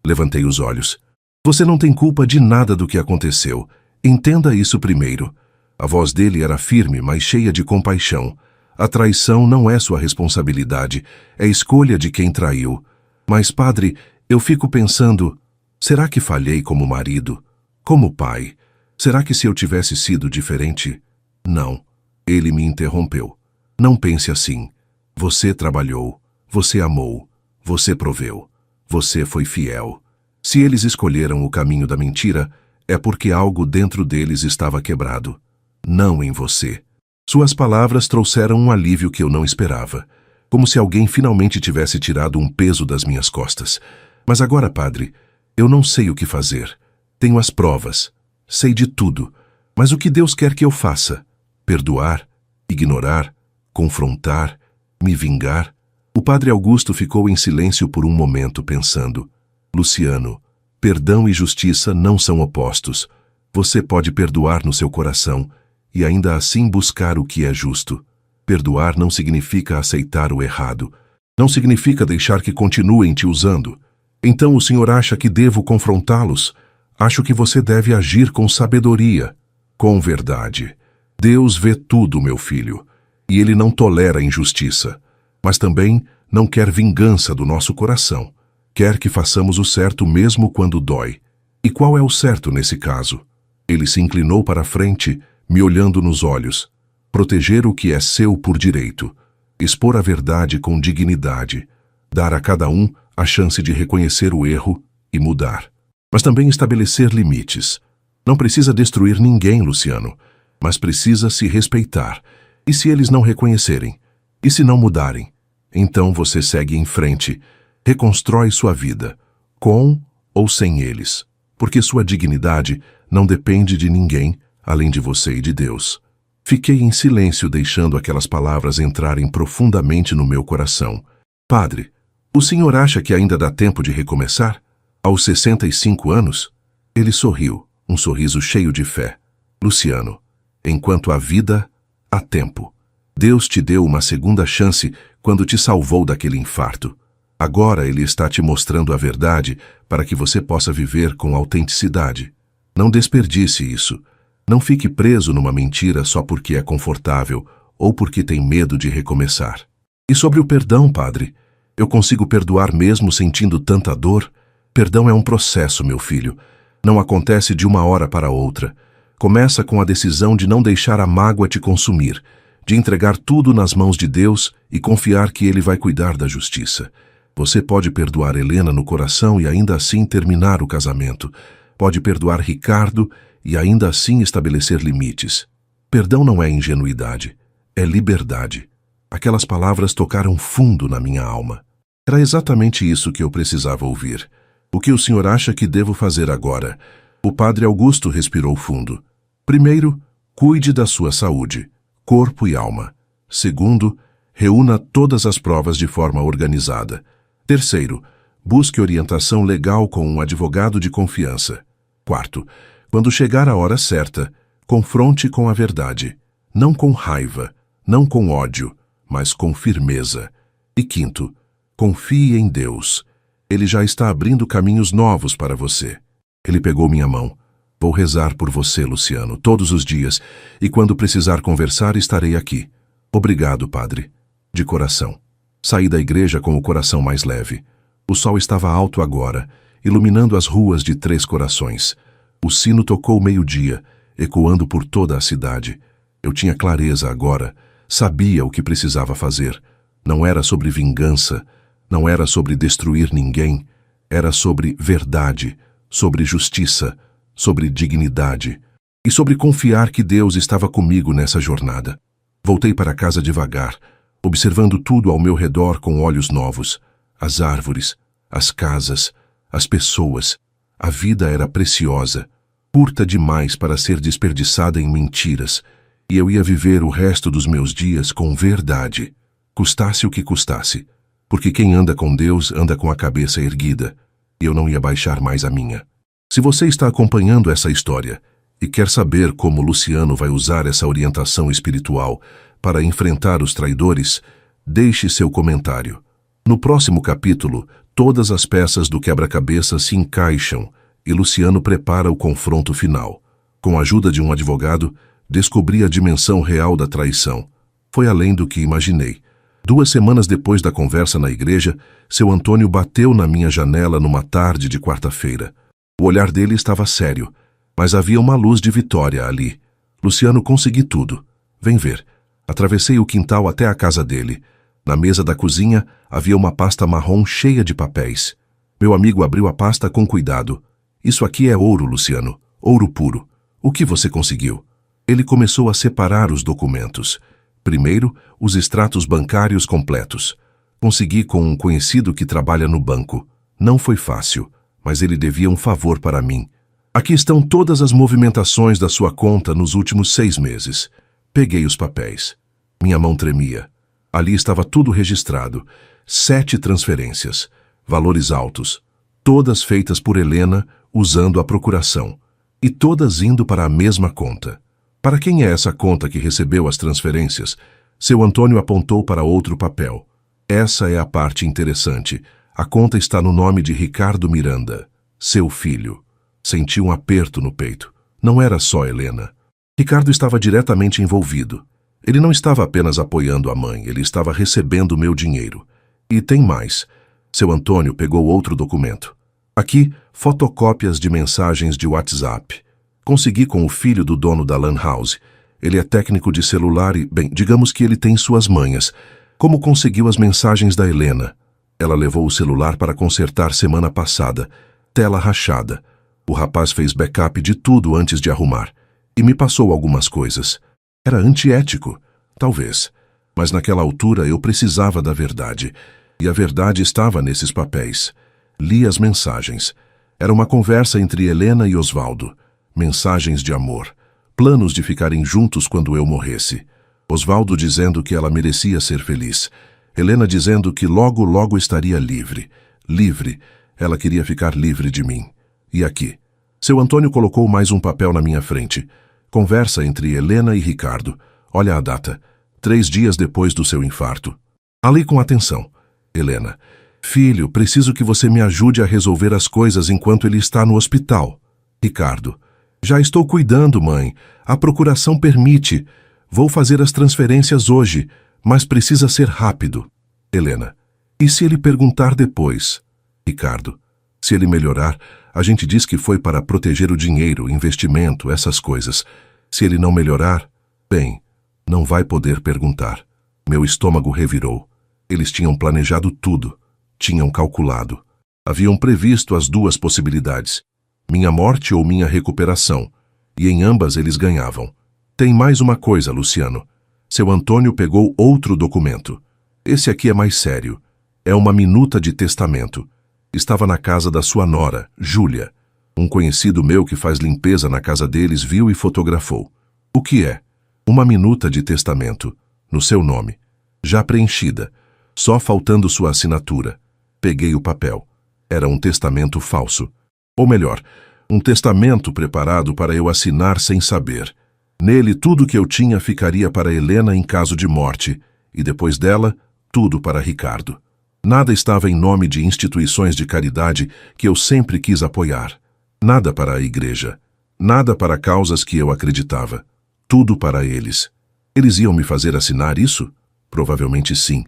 A: Levantei os olhos. Você não tem culpa de nada do que aconteceu. Entenda isso primeiro. A voz dele era firme, mas cheia de compaixão. A traição não é sua responsabilidade, é escolha de quem traiu. Mas, padre, eu fico pensando, será que falhei como marido? Como pai? Será que se eu tivesse sido diferente? Não. Ele me interrompeu. Não pense assim. Você trabalhou, você amou, você proveu, você foi fiel. Se eles escolheram o caminho da mentira, é porque algo dentro deles estava quebrado. Não em você. Suas palavras trouxeram um alívio que eu não esperava, como se alguém finalmente tivesse tirado um peso das minhas costas. Mas agora, padre, eu não sei o que fazer. Tenho as provas. Sei de tudo. Mas o que Deus quer que eu faça? Perdoar? Ignorar? Confrontar? Me vingar? O padre Augusto ficou em silêncio por um momento, pensando. Luciano, perdão e justiça não são opostos. Você pode perdoar no seu coração e ainda assim buscar o que é justo. Perdoar não significa aceitar o errado. Não significa deixar que continuem te usando. Então o senhor acha que devo confrontá-los? Acho que você deve agir com sabedoria, com verdade. Deus vê tudo, meu filho, e Ele não tolera injustiça, mas também não quer vingança do nosso coração. Quer que façamos o certo mesmo quando dói. E qual é o certo nesse caso? Ele se inclinou para a frente, me olhando nos olhos. Proteger o que é seu por direito. Expor a verdade com dignidade. Dar a cada um a chance de reconhecer o erro e mudar. Mas também estabelecer limites. Não precisa destruir ninguém, Luciano, mas precisa se respeitar. E se eles não reconhecerem? E se não mudarem? Então você segue em frente, reconstrói sua vida, com ou sem eles, porque sua dignidade não depende de ninguém além de você e de Deus. Fiquei em silêncio, deixando aquelas palavras entrarem profundamente no meu coração. Padre, o senhor acha que ainda dá tempo de recomeçar? Aos 65 anos? Ele sorriu, um sorriso cheio de fé. Luciano, enquanto há vida, há tempo. Deus te deu uma segunda chance quando te salvou daquele infarto. Agora Ele está te mostrando a verdade para que você possa viver com autenticidade. Não desperdice isso. Não fique preso numa mentira só porque é confortável ou porque tem medo de recomeçar. E sobre o perdão, padre, eu consigo perdoar mesmo sentindo tanta dor? Perdão é um processo, meu filho. Não acontece de uma hora para outra. Começa com a decisão de não deixar a mágoa te consumir, de entregar tudo nas mãos de Deus e confiar que Ele vai cuidar da justiça. Você pode perdoar Helena no coração e ainda assim terminar o casamento. Pode perdoar Ricardo e ainda assim estabelecer limites. Perdão não é ingenuidade, é liberdade. Aquelas palavras tocaram fundo na minha alma. Era exatamente isso que eu precisava ouvir. O que o senhor acha que devo fazer agora? O padre Augusto respirou fundo. Primeiro, cuide da sua saúde, corpo e alma. Segundo, reúna todas as provas de forma organizada. Terceiro, busque orientação legal com um advogado de confiança. Quarto, quando chegar a hora certa, confronte com a verdade. Não com raiva, não com ódio, mas com firmeza. E quinto, confie em Deus. Ele já está abrindo caminhos novos para você. Ele pegou minha mão. Vou rezar por você, Luciano, todos os dias, e quando precisar conversar, estarei aqui. Obrigado, padre. De coração. Saí da igreja com o coração mais leve. O sol estava alto agora, iluminando as ruas de Três Corações. O sino tocou meio-dia, ecoando por toda a cidade. Eu tinha clareza agora, sabia o que precisava fazer. Não era sobre vingança, não era sobre destruir ninguém, era sobre verdade, sobre justiça, sobre dignidade e sobre confiar que Deus estava comigo nessa jornada. Voltei para casa devagar, observando tudo ao meu redor com olhos novos. As árvores, as casas, as pessoas. A vida era preciosa, curta demais para ser desperdiçada em mentiras, e eu ia viver o resto dos meus dias com verdade, custasse o que custasse, porque quem anda com Deus anda com a cabeça erguida, e eu não ia baixar mais a minha. Se você está acompanhando essa história e quer saber como Luciano vai usar essa orientação espiritual para enfrentar os traidores, deixe seu comentário. No próximo capítulo, todas as peças do quebra-cabeça se encaixam e Luciano prepara o confronto final. Com a ajuda de um advogado, descobri a dimensão real da traição. Foi além do que imaginei. 2 semanas depois da conversa na igreja, seu Antônio bateu na minha janela numa tarde de quarta-feira. O olhar dele estava sério, mas havia uma luz de vitória ali. Luciano, consegui tudo. Vem ver. Atravessei o quintal até a casa dele. Na mesa da cozinha havia uma pasta marrom cheia de papéis. Meu amigo abriu a pasta com cuidado. Isso aqui é ouro, Luciano. Ouro puro. O que você conseguiu? Ele começou a separar os documentos. Primeiro, os extratos bancários completos. Consegui com um conhecido que trabalha no banco. Não foi fácil, mas ele devia um favor para mim. Aqui estão todas as movimentações da sua conta nos últimos 6 meses. Peguei os papéis. Minha mão tremia. Ali estava tudo registrado. 7 transferências. Valores altos. Todas feitas por Helena, usando a procuração. E todas indo para a mesma conta. Para quem é essa conta que recebeu as transferências? Seu Antônio apontou para outro papel. Essa é a parte interessante. A conta está no nome de Ricardo Miranda, seu filho. Senti um aperto no peito. Não era só Helena. Ricardo estava diretamente envolvido. Ele não estava apenas apoiando a mãe, ele estava recebendo meu dinheiro. E tem mais. Seu Antônio pegou outro documento. Aqui, fotocópias de mensagens de WhatsApp. Consegui com o filho do dono da Lan House. Ele é técnico de celular e, bem, digamos que ele tem suas manhas. Como conseguiu as mensagens da Helena? Ela levou o celular para consertar semana passada. Tela rachada. O rapaz fez backup de tudo antes de arrumar. E me passou algumas coisas. Era antiético, talvez. Mas naquela altura eu precisava da verdade. E a verdade estava nesses papéis. Li as mensagens. Era uma conversa entre Helena e Osvaldo. Mensagens de amor. Planos de ficarem juntos quando eu morresse. Osvaldo dizendo que ela merecia ser feliz. Helena dizendo que logo, logo estaria livre. Livre. Ela queria ficar livre de mim. E aqui. Seu Antônio colocou mais um papel na minha frente. Conversa entre Helena e Ricardo. Olha a data. 3 dias depois do seu infarto. Ali com atenção. Helena. Filho, preciso que você me ajude a resolver as coisas enquanto ele está no hospital. Ricardo. Já estou cuidando, mãe. A procuração permite. Vou fazer as transferências hoje, mas precisa ser rápido. Helena. E se ele perguntar depois? Ricardo. Se ele melhorar, a gente diz que foi para proteger o dinheiro, investimento, essas coisas. Se ele não melhorar, bem, não vai poder perguntar. Meu estômago revirou. Eles tinham planejado tudo. Tinham calculado. Haviam previsto as 2 possibilidades. Minha morte ou minha recuperação. E em ambas eles ganhavam. Tem mais uma coisa, Luciano. Seu Antônio pegou outro documento. Esse aqui é mais sério. É uma minuta de testamento. Estava na casa da sua nora, Júlia. Um conhecido meu que faz limpeza na casa deles viu e fotografou. O que é? Uma minuta de testamento, no seu nome. Já preenchida, só faltando sua assinatura. Peguei o papel. Era um testamento falso. Ou melhor, um testamento preparado para eu assinar sem saber. Nele, tudo que eu tinha ficaria para Helena em caso de morte, e depois dela, tudo para Ricardo. Nada estava em nome de instituições de caridade que eu sempre quis apoiar. Nada para a igreja. Nada para causas que eu acreditava. Tudo para eles. Eles iam me fazer assinar isso? Provavelmente sim.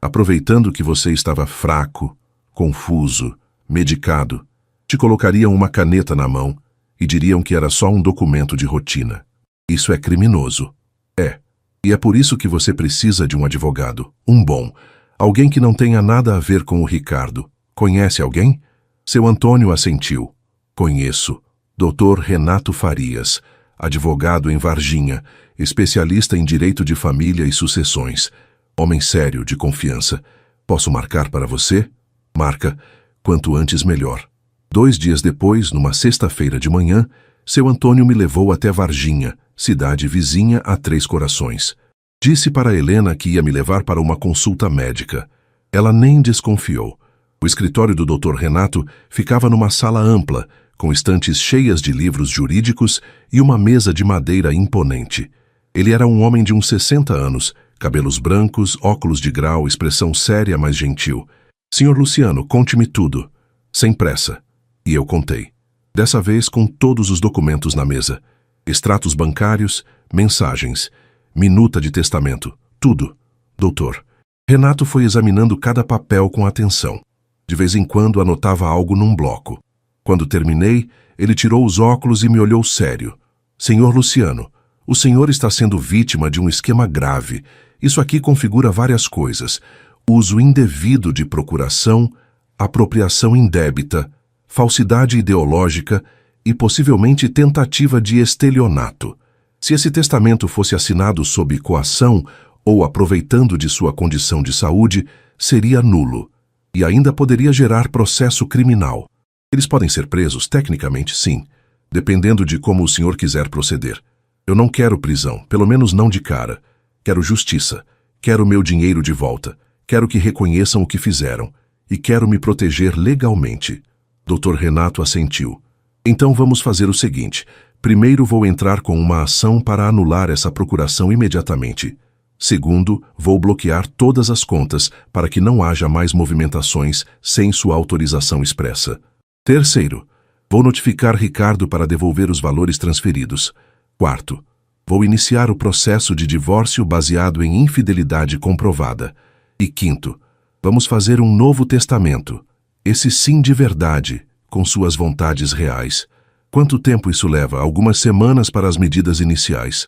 A: Aproveitando que você estava fraco, confuso, medicado, te colocariam uma caneta na mão e diriam que era só um documento de rotina. Isso é criminoso. É. E é por isso que você precisa de um advogado, um bom, alguém que não tenha nada a ver com o Ricardo. Conhece alguém? Seu Antônio assentiu. Conheço. Dr. Renato Farias, advogado em Varginha, especialista em direito de família e sucessões. Homem sério, de confiança. Posso marcar para você? Marca. Quanto antes, melhor. 2 dias depois, numa sexta-feira de manhã, seu Antônio me levou até Varginha, cidade vizinha a 3 Corações. Disse para Helena que ia me levar para uma consulta médica. Ela nem desconfiou. O escritório do Dr. Renato ficava numa sala ampla, com estantes cheias de livros jurídicos e uma mesa de madeira imponente. Ele era um homem de uns 60 anos, cabelos brancos, óculos de grau, expressão séria, mas gentil. Senhor Luciano, conte-me tudo. Sem pressa. E eu contei. Dessa vez com todos os documentos na mesa. Extratos bancários, mensagens, minuta de testamento, tudo. Doutor. Renato foi examinando cada papel com atenção. De vez em quando anotava algo num bloco. Quando terminei, ele tirou os óculos e me olhou sério. Senhor Luciano, o senhor está sendo vítima de um esquema grave. Isso aqui configura várias coisas. Uso indevido de procuração, apropriação indébita, falsidade ideológica e possivelmente tentativa de estelionato. Se esse testamento fosse assinado sob coação ou aproveitando de sua condição de saúde, seria nulo e ainda poderia gerar processo criminal. Eles podem ser presos, tecnicamente, sim, dependendo de como o senhor quiser proceder. Eu não quero prisão, pelo menos não de cara. Quero justiça. Quero meu dinheiro de volta. Quero que reconheçam o que fizeram. E quero me proteger legalmente. Dr. Renato assentiu. Então vamos fazer o seguinte. Primeiro vou entrar com uma ação para anular essa procuração imediatamente. Segundo, vou bloquear todas as contas para que não haja mais movimentações sem sua autorização expressa. Terceiro, vou notificar Ricardo para devolver os valores transferidos. Quarto, vou iniciar o processo de divórcio baseado em infidelidade comprovada. E quinto, vamos fazer um novo testamento, esse sim de verdade, com suas vontades reais. Quanto tempo isso leva? Algumas semanas para as medidas iniciais.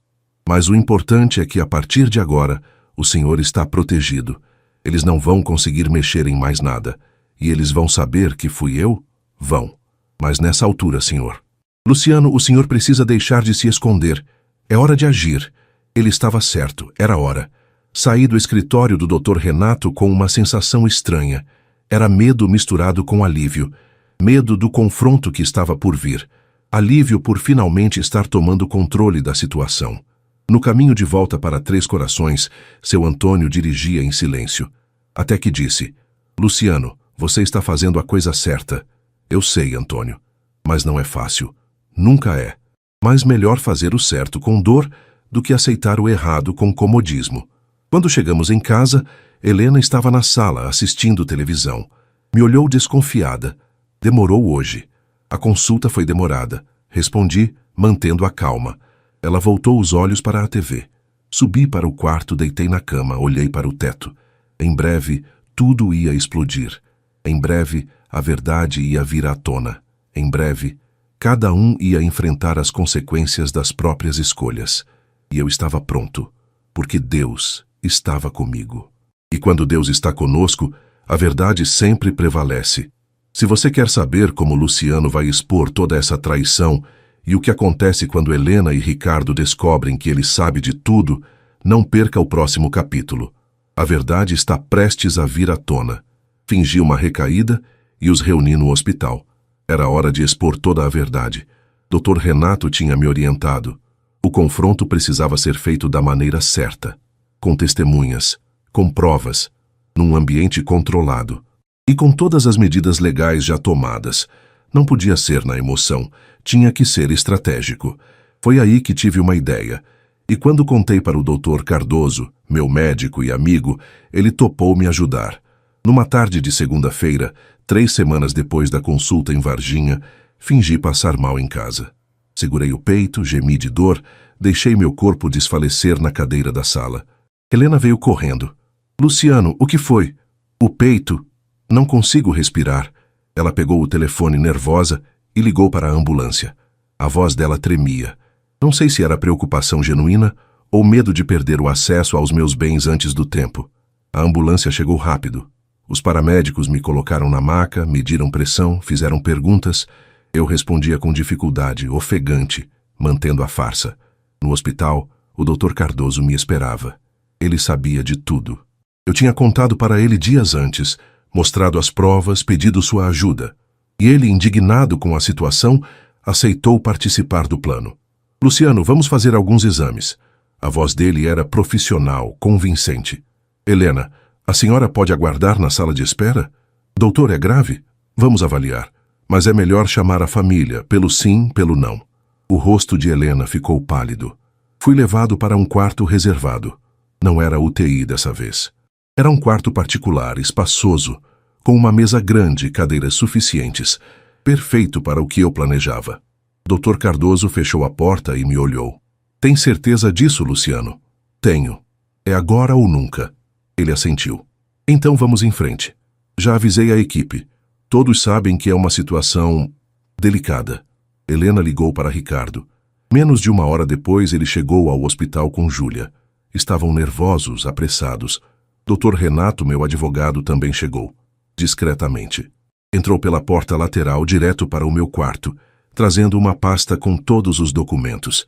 A: Mas o importante é que, a partir de agora, o senhor está protegido. Eles não vão conseguir mexer em mais nada. E eles vão saber que fui eu? Vão. Mas nessa altura, senhor. Luciano, o senhor precisa deixar de se esconder. É hora de agir. Ele estava certo, era hora. Saí do escritório do Dr. Renato com uma sensação estranha. Era medo misturado com alívio. Medo do confronto que estava por vir. Alívio por finalmente estar tomando controle da situação. No caminho de volta para Três Corações, seu Antônio dirigia em silêncio. Até que disse, Luciano, você está fazendo a coisa certa. Eu sei, Antônio, mas não é fácil. Nunca é. Mas melhor fazer o certo com dor do que aceitar o errado com comodismo. Quando chegamos em casa, Helena estava na sala assistindo televisão. Me olhou desconfiada. Demorou hoje. A consulta foi demorada. Respondi, mantendo a calma. Ela voltou os olhos para a TV. Subi para o quarto, deitei na cama, olhei para o teto. Em breve, tudo ia explodir. Em breve, a verdade ia vir à tona. Em breve, cada um ia enfrentar as consequências das próprias escolhas. E eu estava pronto, porque Deus estava comigo. E quando Deus está conosco, a verdade sempre prevalece. Se você quer saber como Luciano vai expor toda essa traição e o que acontece quando Helena e Ricardo descobrem que ele sabe de tudo, não perca o próximo capítulo. A verdade está prestes a vir à tona. Fingi uma recaída e os reuni no hospital. Era hora de expor toda a verdade. Dr. Renato tinha me orientado. O confronto precisava ser feito da maneira certa, com testemunhas, com provas, num ambiente controlado e com todas as medidas legais já tomadas. Não podia ser na emoção, tinha que ser estratégico. Foi aí que tive uma ideia. E quando contei para o Dr. Cardoso, meu médico e amigo, ele topou me ajudar. Numa tarde de segunda-feira, 3 semanas depois da consulta em Varginha, fingi passar mal em casa. Segurei o peito, gemi de dor, deixei meu corpo desfalecer na cadeira da sala. Helena veio correndo. Luciano, o que foi? O peito. Não consigo respirar. Ela pegou o telefone nervosa e ligou para a ambulância. A voz dela tremia. Não sei se era preocupação genuína ou medo de perder o acesso aos meus bens antes do tempo. A ambulância chegou rápido. Os paramédicos me colocaram na maca, mediram pressão, fizeram perguntas. Eu respondia com dificuldade, ofegante, mantendo a farsa. No hospital, o Dr. Cardoso me esperava. Ele sabia de tudo. Eu tinha contado para ele dias antes, mostrado as provas, pedido sua ajuda. E ele, indignado com a situação, aceitou participar do plano. Luciano, vamos fazer alguns exames. A voz dele era profissional, convincente. Helena, a senhora pode aguardar na sala de espera? Doutor, é grave? Vamos avaliar. Mas é melhor chamar a família, pelo sim, pelo não. O rosto de Helena ficou pálido. Fui levado para um quarto reservado. Não era UTI dessa vez. Era um quarto particular, espaçoso, com uma mesa grande e cadeiras suficientes, perfeito para o que eu planejava. Dr. Cardoso fechou a porta e me olhou. Tem certeza disso, Luciano? Tenho. É agora ou nunca. Ele assentiu. Então vamos em frente. Já avisei a equipe. Todos sabem que é uma situação delicada. Helena ligou para Ricardo. Menos de 1 hora depois, ele chegou ao hospital com Júlia. Estavam nervosos, apressados. Dr. Renato, meu advogado, também chegou. Discretamente. Entrou pela porta lateral direto para o meu quarto, trazendo uma pasta com todos os documentos.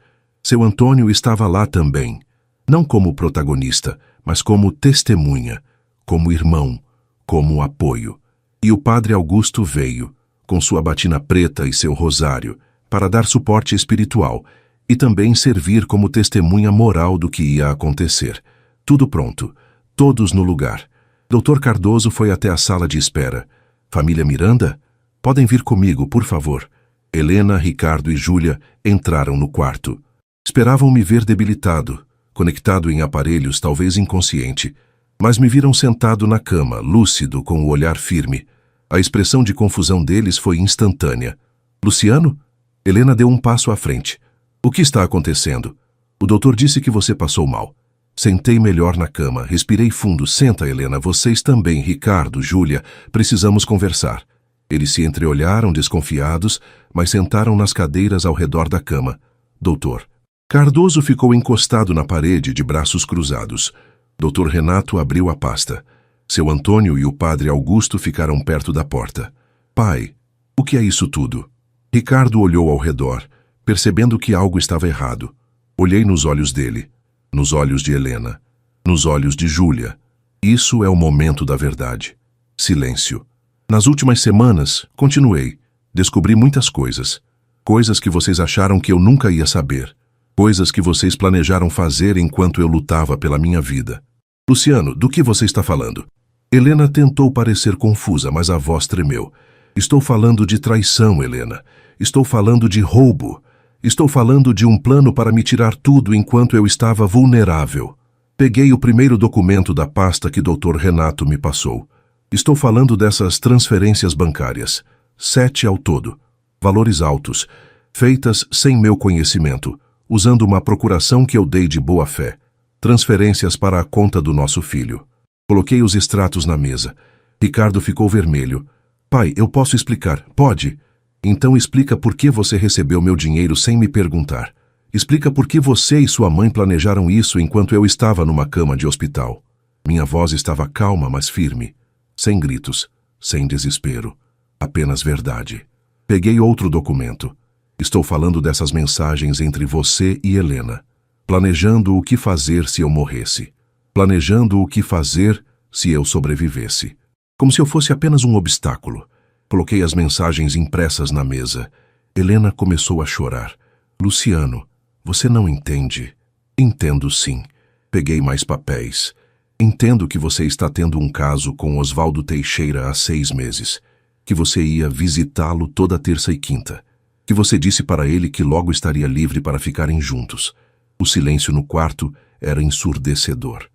A: Seu Antônio estava lá também, não como protagonista, mas como testemunha, como irmão, como apoio. E o padre Augusto veio, com sua batina preta e seu rosário, para dar suporte espiritual e também servir como testemunha moral do que ia acontecer. Tudo pronto, todos no lugar. Dr. Cardoso foi até a sala de espera. Família Miranda? Podem vir comigo, por favor. Helena, Ricardo e Júlia entraram no quarto. Esperavam me ver debilitado, conectado em aparelhos, talvez inconsciente, mas me viram sentado na cama, lúcido, com o olhar firme. A expressão de confusão deles foi instantânea. Luciano? Helena deu um passo à frente. O que está acontecendo? O doutor disse que você passou mal. Sentei melhor na cama, respirei fundo. Senta, Helena, vocês também, Ricardo, Júlia, precisamos conversar. Eles se entreolharam desconfiados, mas sentaram nas cadeiras ao redor da cama. Doutor. Cardoso ficou encostado na parede, de braços cruzados. Dr. Renato abriu a pasta. Seu Antônio e o padre Augusto ficaram perto da porta. Pai, o que é isso tudo? Ricardo olhou ao redor, percebendo que algo estava errado. Olhei nos olhos dele, nos olhos de Helena, nos olhos de Júlia. Isso é o momento da verdade. Silêncio. Nas últimas semanas, continuei, descobri muitas coisas. Coisas que vocês acharam que eu nunca ia saber. Coisas que vocês planejaram fazer enquanto eu lutava pela minha vida. Luciano, do que você está falando? Helena tentou parecer confusa, mas a voz tremeu. Estou falando de traição, Helena. Estou falando de roubo. Estou falando de um plano para me tirar tudo enquanto eu estava vulnerável. Peguei o primeiro documento da pasta que Dr. Renato me passou. Estou falando dessas transferências bancárias. 7 ao todo. Valores altos, feitas sem meu conhecimento, usando uma procuração que eu dei de boa fé. Transferências para a conta do nosso filho. Coloquei os extratos na mesa. Ricardo ficou vermelho. Pai, eu posso explicar. Pode? Então explica por que você recebeu meu dinheiro sem me perguntar. Explica por que você e sua mãe planejaram isso enquanto eu estava numa cama de hospital. Minha voz estava calma, mas firme. Sem gritos, sem desespero. Apenas verdade. Peguei outro documento. Estou falando dessas mensagens entre você e Helena. Planejando o que fazer se eu morresse. Planejando o que fazer se eu sobrevivesse. Como se eu fosse apenas um obstáculo. Coloquei as mensagens impressas na mesa. Helena começou a chorar. Luciano, você não entende. Entendo sim. Peguei mais papéis. Entendo que você está tendo um caso com Oswaldo Teixeira há 6 meses. Que você ia visitá-lo toda terça e quinta. Que você disse para ele que logo estaria livre para ficarem juntos. O silêncio no quarto era ensurdecedor.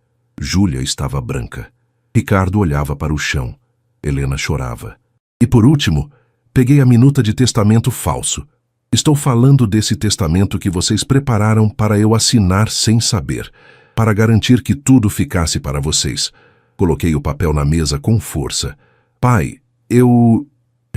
A: Júlia estava branca. Ricardo olhava para o chão. Helena chorava. E por último, peguei a minuta de testamento falso. Estou falando desse testamento que vocês prepararam para eu assinar sem saber, para garantir que tudo ficasse para vocês. Coloquei o papel na mesa com força. Pai,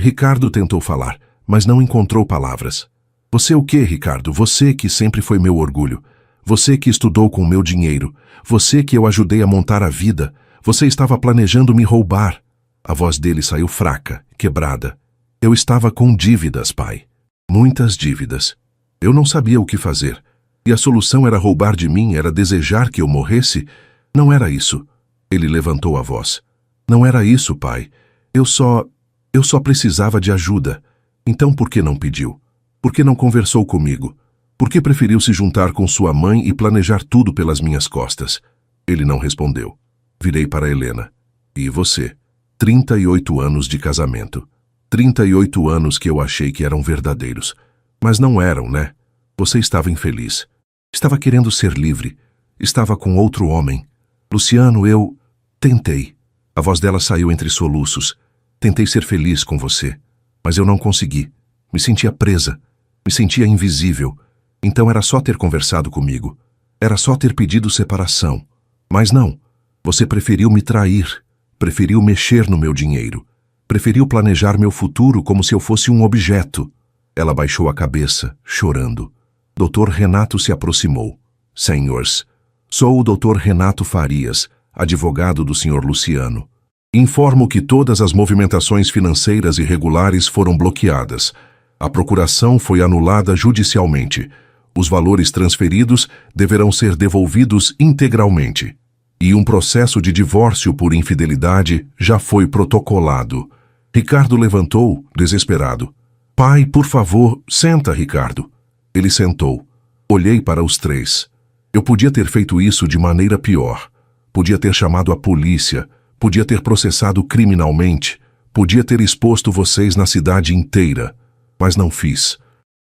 A: Ricardo tentou falar, mas não encontrou palavras. Você o quê, Ricardo? Você que sempre foi meu orgulho. Você que estudou com meu dinheiro. Você que eu ajudei a montar a vida. Você estava planejando me roubar. A voz dele saiu fraca, quebrada. Eu estava com dívidas, pai. Muitas dívidas. Eu não sabia o que fazer. E a solução era roubar de mim, era desejar que eu morresse? Não era isso. Ele levantou a voz. Não era isso, pai. Eu só precisava de ajuda. Então por que não pediu? Por que não conversou comigo? Por que preferiu se juntar com sua mãe e planejar tudo pelas minhas costas? Ele não respondeu. Virei para Helena. E você? 38 anos de casamento. 38 anos que eu achei que eram verdadeiros. Mas não eram, né? Você estava infeliz. Estava querendo ser livre. Estava com outro homem. Luciano, eu... Tentei. A voz dela saiu entre soluços. Tentei ser feliz com você. Mas eu não consegui. Me sentia presa. Me sentia invisível. Então era só ter conversado comigo. Era só ter pedido separação. Mas não. Você preferiu me trair. Preferiu mexer no meu dinheiro. Preferiu planejar meu futuro como se eu fosse um objeto. Ela baixou a cabeça, chorando. Dr. Renato se aproximou. Senhores, sou o Dr. Renato Farias, advogado do Sr. Luciano. Informo que todas as movimentações financeiras irregulares foram bloqueadas. A procuração foi anulada judicialmente. Os valores transferidos deverão ser devolvidos integralmente. E um processo de divórcio por infidelidade já foi protocolado. Ricardo levantou, desesperado. Pai, por favor, senta, Ricardo. Ele sentou. Olhei para os três. Eu podia ter feito isso de maneira pior. Podia ter chamado a polícia. Podia ter processado criminalmente. Podia ter exposto vocês na cidade inteira. Mas não fiz.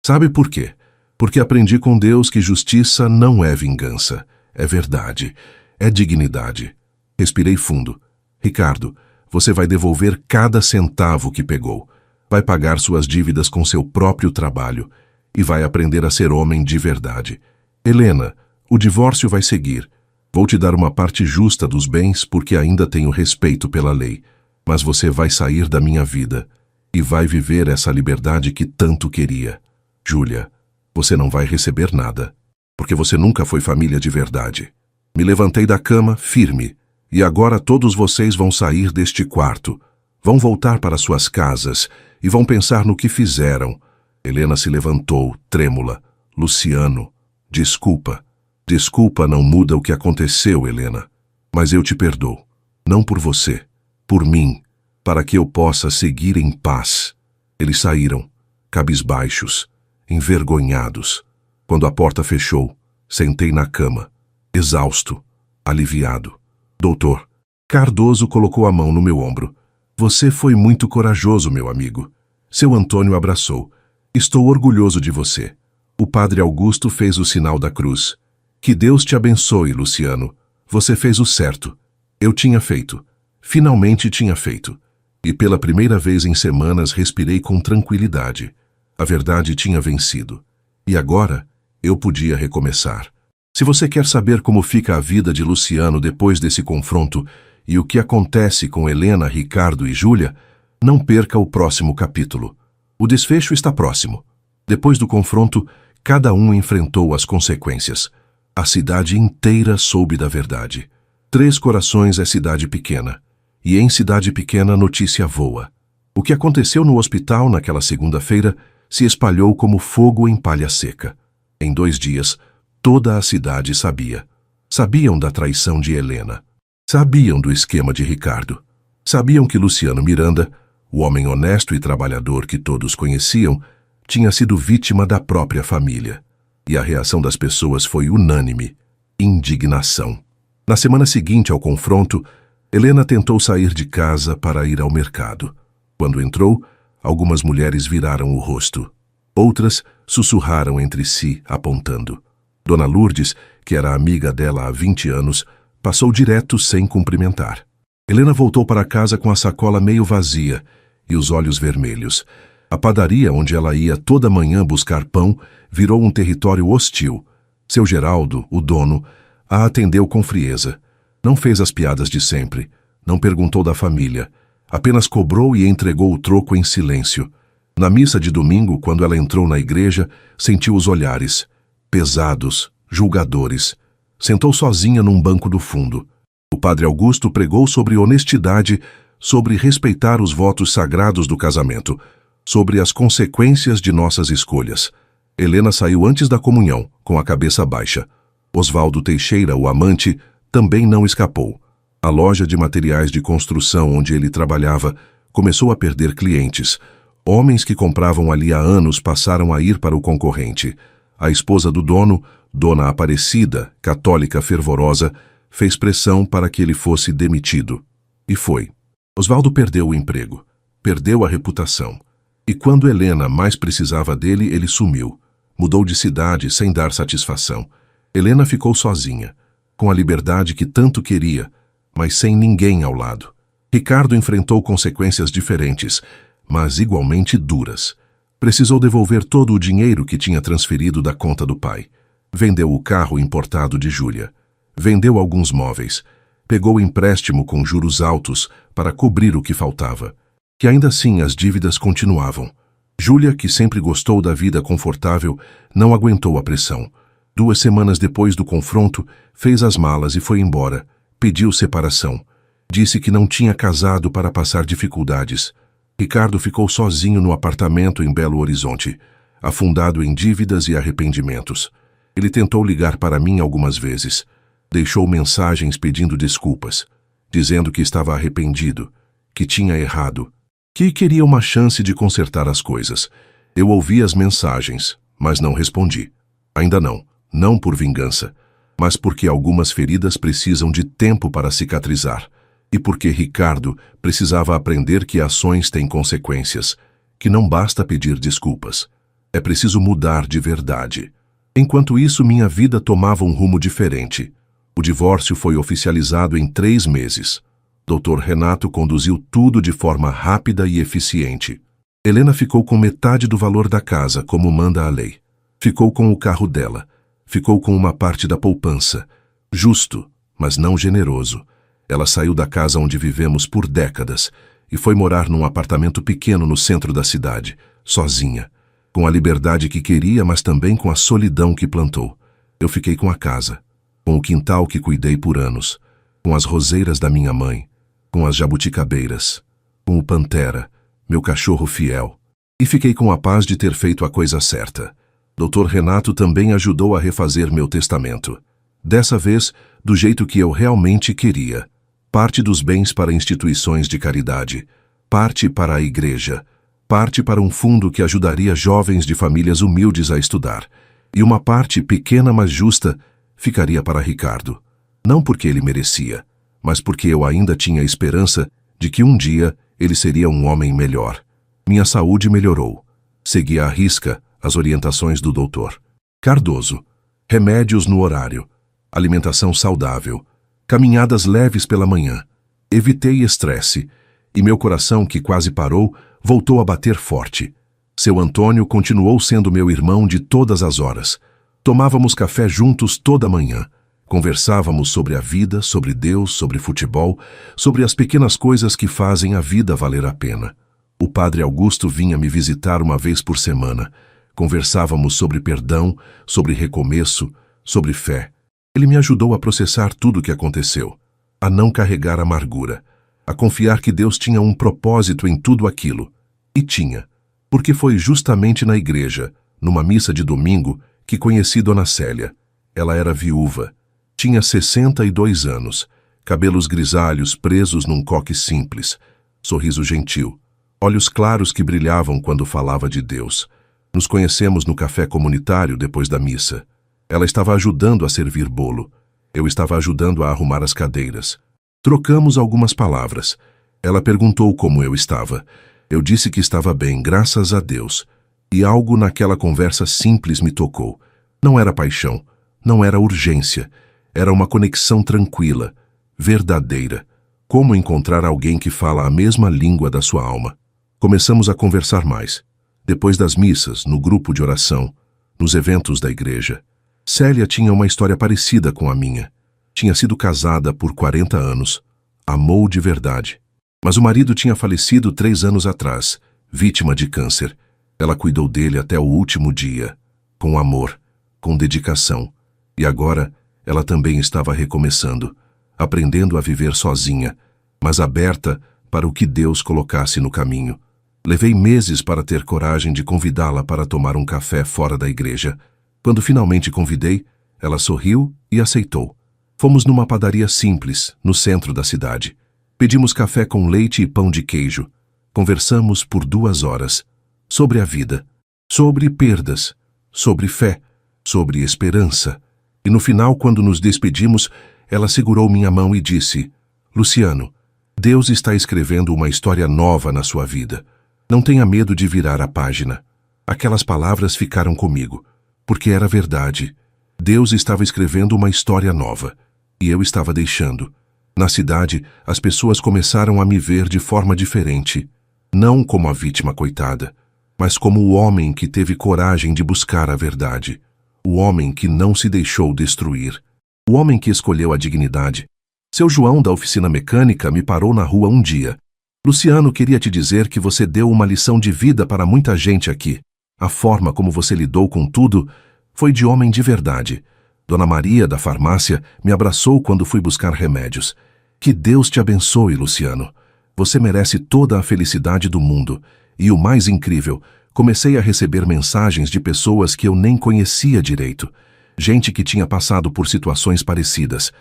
A: Sabe por quê? Porque aprendi com Deus que justiça não é vingança. É verdade. É dignidade. Respirei fundo. Ricardo, você vai devolver cada centavo que pegou. Vai pagar suas dívidas com seu próprio trabalho. E vai aprender a ser homem de verdade. Helena, o divórcio vai seguir. Vou te dar uma parte justa dos bens porque ainda tenho respeito pela lei. Mas você vai sair da minha vida. E vai viver essa liberdade que tanto queria. Júlia, você não vai receber nada. Porque você nunca foi família de verdade. Me levantei da cama, firme. E agora todos vocês vão sair deste quarto. Vão voltar para suas casas e vão pensar no que fizeram. Helena se levantou, trêmula. Luciano, desculpa. Desculpa não muda o que aconteceu, Helena. Mas eu te perdoo. Não por você, por mim, para que eu possa seguir em paz. Eles saíram, cabisbaixos, envergonhados. Quando a porta fechou, sentei na cama, exausto, aliviado. Doutor, Cardoso colocou a mão no meu ombro. Você foi muito corajoso, meu amigo. Seu Antônio abraçou. Estou orgulhoso de você. O padre Augusto fez o sinal da cruz. Que Deus te abençoe, Luciano. Você fez o certo. Eu tinha feito. Finalmente tinha feito. E pela primeira vez em semanas respirei com tranquilidade. A verdade tinha vencido. E agora, eu podia recomeçar. Se você quer saber como fica a vida de Luciano depois desse confronto e o que acontece com Helena, Ricardo e Júlia, não perca o próximo capítulo. O desfecho está próximo. Depois do confronto, cada um enfrentou as consequências. A cidade inteira soube da verdade. Três Corações é cidade pequena. E em cidade pequena a notícia voa. O que aconteceu no hospital naquela segunda-feira se espalhou como fogo em palha seca. Em 2 dias, toda a cidade sabia. Sabiam da traição de Helena. Sabiam do esquema de Ricardo. Sabiam que Luciano Miranda, o homem honesto e trabalhador que todos conheciam, tinha sido vítima da própria família. E a reação das pessoas foi unânime: indignação. Na semana seguinte ao confronto, Helena tentou sair de casa para ir ao mercado. Quando entrou, algumas mulheres viraram o rosto. Outras sussurraram entre si, apontando. Dona Lourdes, que era amiga dela há 20 anos, passou direto sem cumprimentar. Helena voltou para casa com a sacola meio vazia e os olhos vermelhos. A padaria onde ela ia toda manhã buscar pão virou um território hostil. Seu Geraldo, o dono, a atendeu com frieza. Não fez as piadas de sempre, não perguntou da família, apenas cobrou e entregou o troco em silêncio. Na missa de domingo, quando ela entrou na igreja, sentiu os olhares, pesados, julgadores. Sentou sozinha num banco do fundo. O padre Augusto pregou sobre honestidade, sobre respeitar os votos sagrados do casamento, sobre as consequências de nossas escolhas. Helena saiu antes da comunhão, com a cabeça baixa. Osvaldo Teixeira, o amante, também não escapou. A loja de materiais de construção onde ele trabalhava começou a perder clientes. Homens que compravam ali há anos passaram a ir para o concorrente. A esposa do dono, Dona Aparecida, católica fervorosa, fez pressão para que ele fosse demitido. E foi. Osvaldo perdeu o emprego, perdeu a reputação. E quando Helena mais precisava dele, ele sumiu. Mudou de cidade sem dar satisfação. Helena ficou sozinha, com a liberdade que tanto queria, mas sem ninguém ao lado. Ricardo enfrentou consequências diferentes, mas igualmente duras. Precisou devolver todo o dinheiro que tinha transferido da conta do pai. Vendeu o carro importado de Júlia. Vendeu alguns móveis. Pegou empréstimo com juros altos para cobrir o que faltava. Que ainda assim as dívidas continuavam. Júlia, que sempre gostou da vida confortável, não aguentou a pressão. 2 semanas depois do confronto, fez as malas e foi embora. Pediu separação. Disse que não tinha casado para passar dificuldades. Ricardo ficou sozinho no apartamento em Belo Horizonte, afundado em dívidas e arrependimentos. Ele tentou ligar para mim algumas vezes. Deixou mensagens pedindo desculpas, dizendo que estava arrependido, que tinha errado, que queria uma chance de consertar as coisas. Eu ouvi as mensagens, mas não respondi. Ainda não, não por vingança, mas porque algumas feridas precisam de tempo para cicatrizar, e porque Ricardo precisava aprender que ações têm consequências, que não basta pedir desculpas. É preciso mudar de verdade. Enquanto isso, minha vida tomava um rumo diferente. O divórcio foi oficializado em 3 meses. Dr. Renato conduziu tudo de forma rápida e eficiente. Helena ficou com metade do valor da casa, como manda a lei. Ficou com o carro dela. Ficou com uma parte da poupança. Justo, mas não generoso. Ela saiu da casa onde vivemos por décadas e foi morar num apartamento pequeno no centro da cidade, sozinha, com a liberdade que queria, mas também com a solidão que plantou. Eu fiquei com a casa, com o quintal que cuidei por anos, com as roseiras da minha mãe, com as jabuticabeiras, com o Pantera, meu cachorro fiel, e fiquei com a paz de ter feito a coisa certa. Dr. Renato também ajudou a refazer meu testamento. Dessa vez, do jeito que eu realmente queria. Parte dos bens para instituições de caridade, parte para a igreja, parte para um fundo que ajudaria jovens de famílias humildes a estudar, e uma parte, pequena mas justa, ficaria para Ricardo. Não porque ele merecia, mas porque eu ainda tinha esperança de que um dia ele seria um homem melhor. Minha saúde melhorou. Segui à risca as orientações do doutor Cardoso. Remédios no horário, alimentação saudável, caminhadas leves pela manhã. Evitei estresse, e meu coração, que quase parou, voltou a bater forte. Seu Antônio continuou sendo meu irmão de todas as horas. Tomávamos café juntos toda manhã. Conversávamos sobre a vida, sobre Deus, sobre futebol, sobre as pequenas coisas que fazem a vida valer a pena. O padre Augusto vinha me visitar uma vez por semana. Conversávamos sobre perdão, sobre recomeço, sobre fé. Ele me ajudou a processar tudo o que aconteceu, a não carregar amargura, a confiar que Deus tinha um propósito em tudo aquilo. E tinha, porque foi justamente na igreja, numa missa de domingo, que conheci Dona Célia. Ela era viúva, tinha 62 anos, cabelos grisalhos presos num coque simples, sorriso gentil, olhos claros que brilhavam quando falava de Deus. Nos conhecemos no café comunitário depois da missa. Ela estava ajudando a servir bolo. Eu estava ajudando a arrumar as cadeiras. Trocamos algumas palavras. Ela perguntou como eu estava. Eu disse que estava bem, graças a Deus. E algo naquela conversa simples me tocou. Não era paixão, não era urgência. Era uma conexão tranquila, verdadeira. Como encontrar alguém que fala a mesma língua da sua alma? Começamos a conversar mais. Depois das missas, no grupo de oração, nos eventos da igreja. Célia tinha uma história parecida com a minha. Tinha sido casada por 40 anos. Amou de verdade. Mas o marido tinha falecido 3 anos atrás, vítima de câncer. Ela cuidou dele até o último dia, com amor, com dedicação. E agora, ela também estava recomeçando, aprendendo a viver sozinha, mas aberta para o que Deus colocasse no caminho. Levei meses para ter coragem de convidá-la para tomar um café fora da igreja. Quando finalmente convidei, ela sorriu e aceitou. Fomos numa padaria simples, no centro da cidade. Pedimos café com leite e pão de queijo. Conversamos por 2 horas. Sobre a vida, sobre perdas, sobre fé, sobre esperança. E no final, quando nos despedimos, ela segurou minha mão e disse: Luciano, Deus está escrevendo uma história nova na sua vida. Não tenha medo de virar a página. Aquelas palavras ficaram comigo. Porque era verdade. Deus estava escrevendo uma história nova. E eu estava deixando. Na cidade, as pessoas começaram a me ver de forma diferente. Não como a vítima coitada, mas como o homem que teve coragem de buscar a verdade. O homem que não se deixou destruir. O homem que escolheu a dignidade. Seu João da oficina mecânica me parou na rua um dia. Luciano, queria te dizer que você deu uma lição de vida para muita gente aqui. A forma como você lidou com tudo foi de homem de verdade. Dona Maria, da farmácia, me abraçou quando fui buscar remédios. Que Deus te abençoe, Luciano. Você merece toda a felicidade do mundo. E o mais incrível, comecei a receber mensagens de pessoas que eu nem conhecia direito. gente que tinha passado por situações parecidas,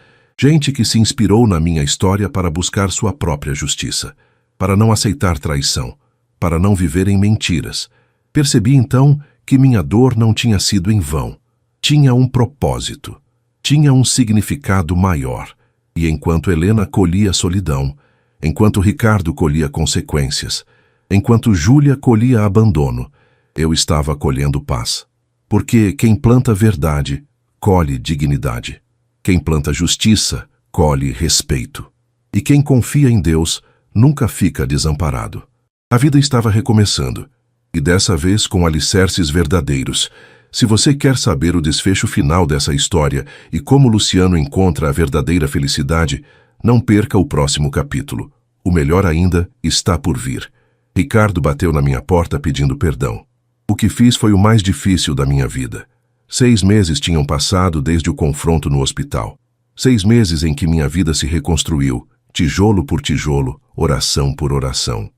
A: gente que se inspirou na minha história para buscar sua própria justiça, para não aceitar traição, para não viver em mentiras. Percebi então que minha dor não tinha sido em vão. Tinha um propósito, tinha um significado maior. E enquanto Helena colhia solidão, enquanto Ricardo colhia consequências, enquanto Júlia colhia abandono, eu estava colhendo paz. Porque quem planta verdade, colhe dignidade. Quem planta justiça, colhe respeito. E quem confia em Deus, nunca fica desamparado. A vida estava recomeçando, e dessa vez com alicerces verdadeiros. Se você quer saber o desfecho final dessa história e como Luciano encontra a verdadeira felicidade, não perca o próximo capítulo. O melhor ainda está por vir. Ricardo bateu na minha porta pedindo perdão. O que fiz foi o mais difícil da minha vida. 6 meses tinham passado desde o confronto no hospital. 6 meses em que minha vida se reconstruiu, tijolo por tijolo, oração por oração.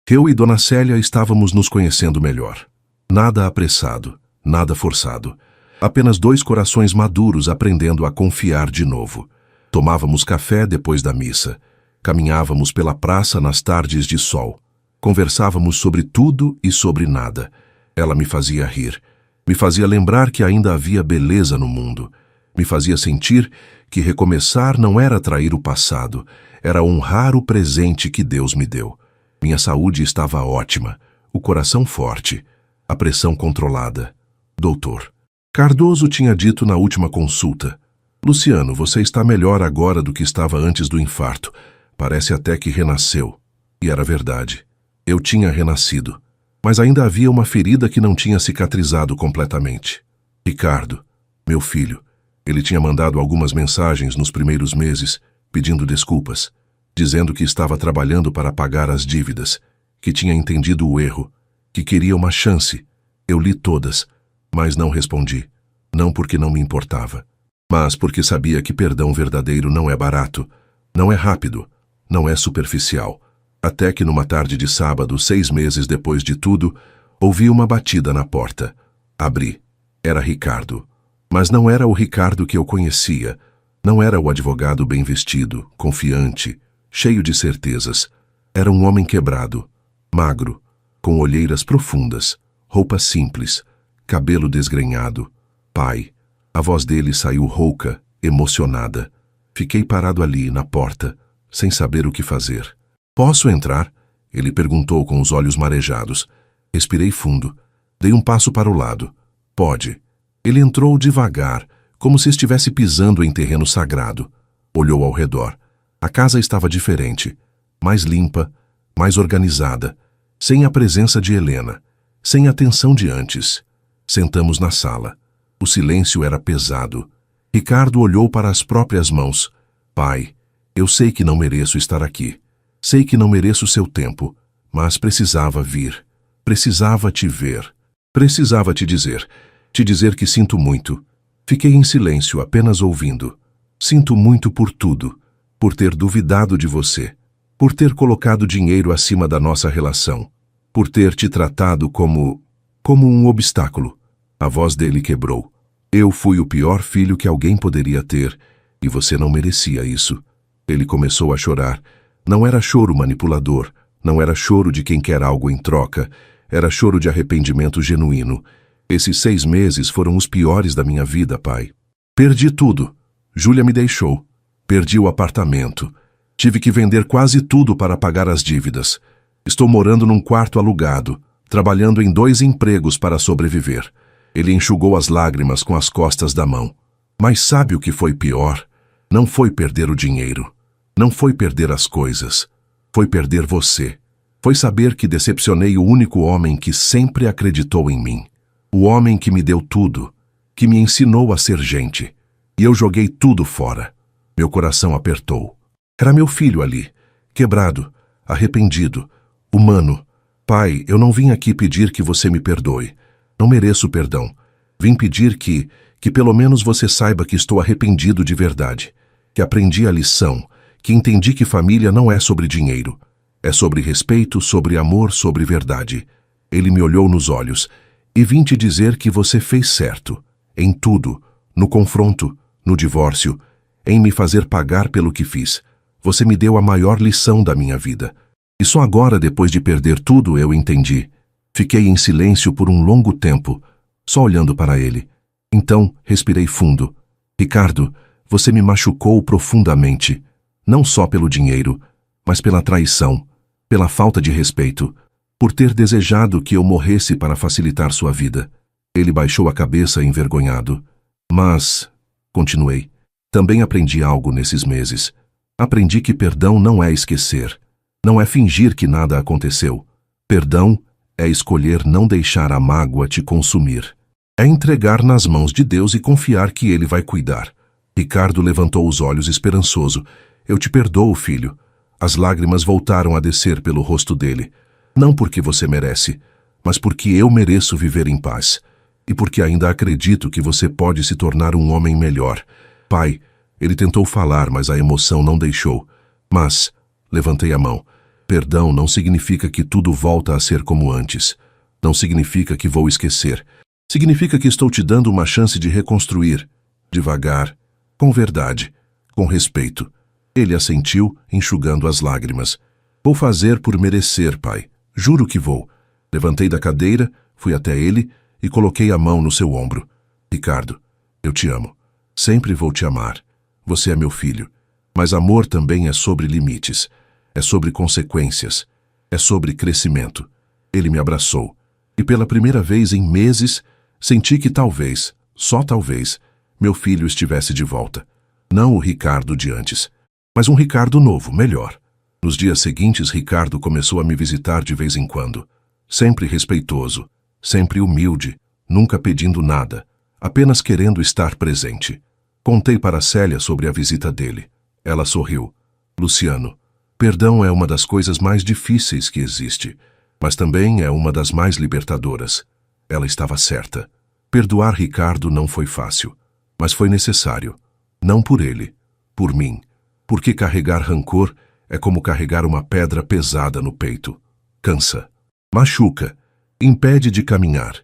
A: Eu e Dona Célia estávamos nos conhecendo melhor. Nada apressado, nada forçado. Apenas 2 corações maduros aprendendo a confiar de novo. Tomávamos café depois da missa. Caminhávamos pela praça nas tardes de sol. Conversávamos sobre tudo e sobre nada. Ela me fazia rir. Me fazia lembrar que ainda havia beleza no mundo. Me fazia sentir que recomeçar não era trair o passado, era honrar o presente que Deus me deu. Minha saúde estava ótima, o coração forte, a pressão controlada. Doutor Cardoso tinha dito na última consulta: Luciano, você está melhor agora do que estava antes do infarto. Parece até que renasceu. E era verdade. Eu tinha renascido. Mas ainda havia uma ferida que não tinha cicatrizado completamente. Ricardo, meu filho, ele tinha mandado algumas mensagens nos primeiros meses, pedindo desculpas, dizendo que estava trabalhando para pagar as dívidas, que tinha entendido o erro, que queria uma chance. Eu li todas, mas não respondi. Não porque não me importava, mas porque sabia que perdão verdadeiro não é barato, não é rápido, não é superficial. Até que numa tarde de sábado, 6 meses depois de tudo, ouvi uma batida na porta. Abri. Era Ricardo. Mas não era o Ricardo que eu conhecia. Não era o advogado bem vestido, confiante, cheio de certezas. Era um homem quebrado, magro, com olheiras profundas, roupa simples, cabelo desgrenhado. Pai. A voz dele saiu rouca, emocionada. Fiquei parado ali, na porta, sem saber o que fazer. Posso entrar? Ele perguntou com os olhos marejados. Respirei fundo. Dei um passo para o lado. Pode. Ele entrou devagar, como se estivesse pisando em terreno sagrado. Olhou ao redor. A casa estava diferente. Mais limpa, mais organizada. Sem a presença de Helena. Sem a tensão de antes. Sentamos na sala. O silêncio era pesado. Ricardo olhou para as próprias mãos. Pai, eu sei que não mereço estar aqui. Sei que não mereço seu tempo, mas precisava vir. Precisava te ver. Precisava te dizer que sinto muito. Fiquei em silêncio, apenas ouvindo. Sinto muito por tudo, por ter duvidado de você, por ter colocado dinheiro acima da nossa relação, por ter te tratado como um obstáculo. A voz dele quebrou. Eu fui o pior filho que alguém poderia ter, e você não merecia isso. Ele começou a chorar. Não era choro manipulador, não era choro de quem quer algo em troca, era choro de arrependimento genuíno. Esses 6 meses foram os piores da minha vida, pai. Perdi tudo. Júlia me deixou. Perdi o apartamento. Tive que vender quase tudo para pagar as dívidas. Estou morando num quarto alugado, trabalhando em 2 empregos para sobreviver. Ele enxugou as lágrimas com as costas da mão. Mas sabe o que foi pior? Não foi perder o dinheiro. Não foi perder as coisas, foi perder você. Foi saber que decepcionei o único homem que sempre acreditou em mim. O homem que me deu tudo, que me ensinou a ser gente. E eu joguei tudo fora. Meu coração apertou. Era meu filho ali, quebrado, arrependido, humano. Pai, eu não vim aqui pedir que você me perdoe. Não mereço perdão. Vim pedir que pelo menos você saiba que estou arrependido de verdade. Que aprendi a lição. Que entendi que família não é sobre dinheiro. É sobre respeito, sobre amor, sobre verdade. Ele me olhou nos olhos. E vim te dizer que você fez certo. Em tudo. no confronto, no divórcio, em me fazer pagar pelo que fiz. Você me deu a maior lição da minha vida. E só agora, depois de perder tudo, eu entendi. Fiquei em silêncio por um longo tempo, só olhando para ele. Então, respirei fundo. Ricardo, você me machucou profundamente, não só pelo dinheiro, mas pela traição, pela falta de respeito, por ter desejado que eu morresse para facilitar sua vida. Ele baixou a cabeça envergonhado. Mas, continuei, também aprendi algo nesses meses. Aprendi que perdão não é esquecer, não é fingir que nada aconteceu. Perdão é escolher não deixar a mágoa te consumir. É entregar nas mãos de Deus e confiar que Ele vai cuidar. Ricardo levantou os olhos esperançoso. Eu te perdoo, filho. As lágrimas voltaram a descer pelo rosto dele. Não porque você merece, mas porque eu mereço viver em paz. E porque ainda acredito que você pode se tornar um homem melhor. Pai, ele tentou falar, mas a emoção não deixou. Mas, levantei a mão. Perdão não significa que tudo volta a ser como antes. Não significa que vou esquecer. Significa que estou te dando uma chance de reconstruir. Devagar, com verdade, com respeito. Ele assentiu, enxugando as lágrimas. Vou fazer por merecer, pai. Juro que vou. Levantei da cadeira, fui até ele e coloquei a mão no seu ombro. Ricardo, eu te amo. Sempre vou te amar. Você é meu filho. Mas amor também é sobre limites. É sobre consequências. É sobre crescimento. Ele me abraçou. E pela primeira vez em meses, senti que talvez, só talvez, meu filho estivesse de volta. Não o Ricardo de antes, mas um Ricardo novo, melhor. Nos dias seguintes, Ricardo começou a me visitar de vez em quando. Sempre respeitoso, sempre humilde, nunca pedindo nada, apenas querendo estar presente. Contei para Célia sobre a visita dele. Ela sorriu. Luciano, perdão é uma das coisas mais difíceis que existe, mas também é uma das mais libertadoras. Ela estava certa. Perdoar Ricardo não foi fácil, mas foi necessário. Não por ele, por mim. Porque carregar rancor é como carregar uma pedra pesada no peito. Cansa, machuca, impede de caminhar.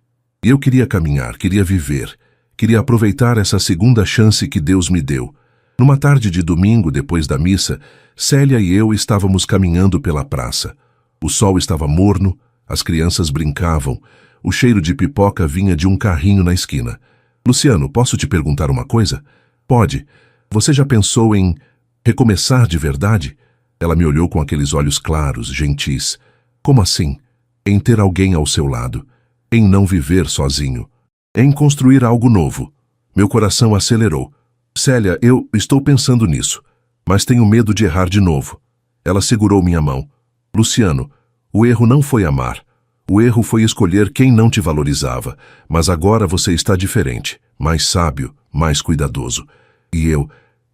A: E eu queria caminhar, queria viver, queria aproveitar essa segunda chance que Deus me deu. Numa tarde de domingo, depois da missa, Célia e eu estávamos caminhando pela praça. O sol estava morno, as crianças brincavam, o cheiro de pipoca vinha de um carrinho na esquina. Luciano, posso te perguntar uma coisa? Pode. Você já pensou em recomeçar de verdade? Ela me olhou com aqueles olhos claros, gentis. Como assim? Em ter alguém ao seu lado. Em não viver sozinho. Em construir algo novo. Meu coração acelerou. Célia, eu estou pensando nisso, mas tenho medo de errar de novo. Ela segurou minha mão. Luciano, o erro não foi amar. O erro foi escolher quem não te valorizava. Mas agora você está diferente, mais sábio, mais cuidadoso. E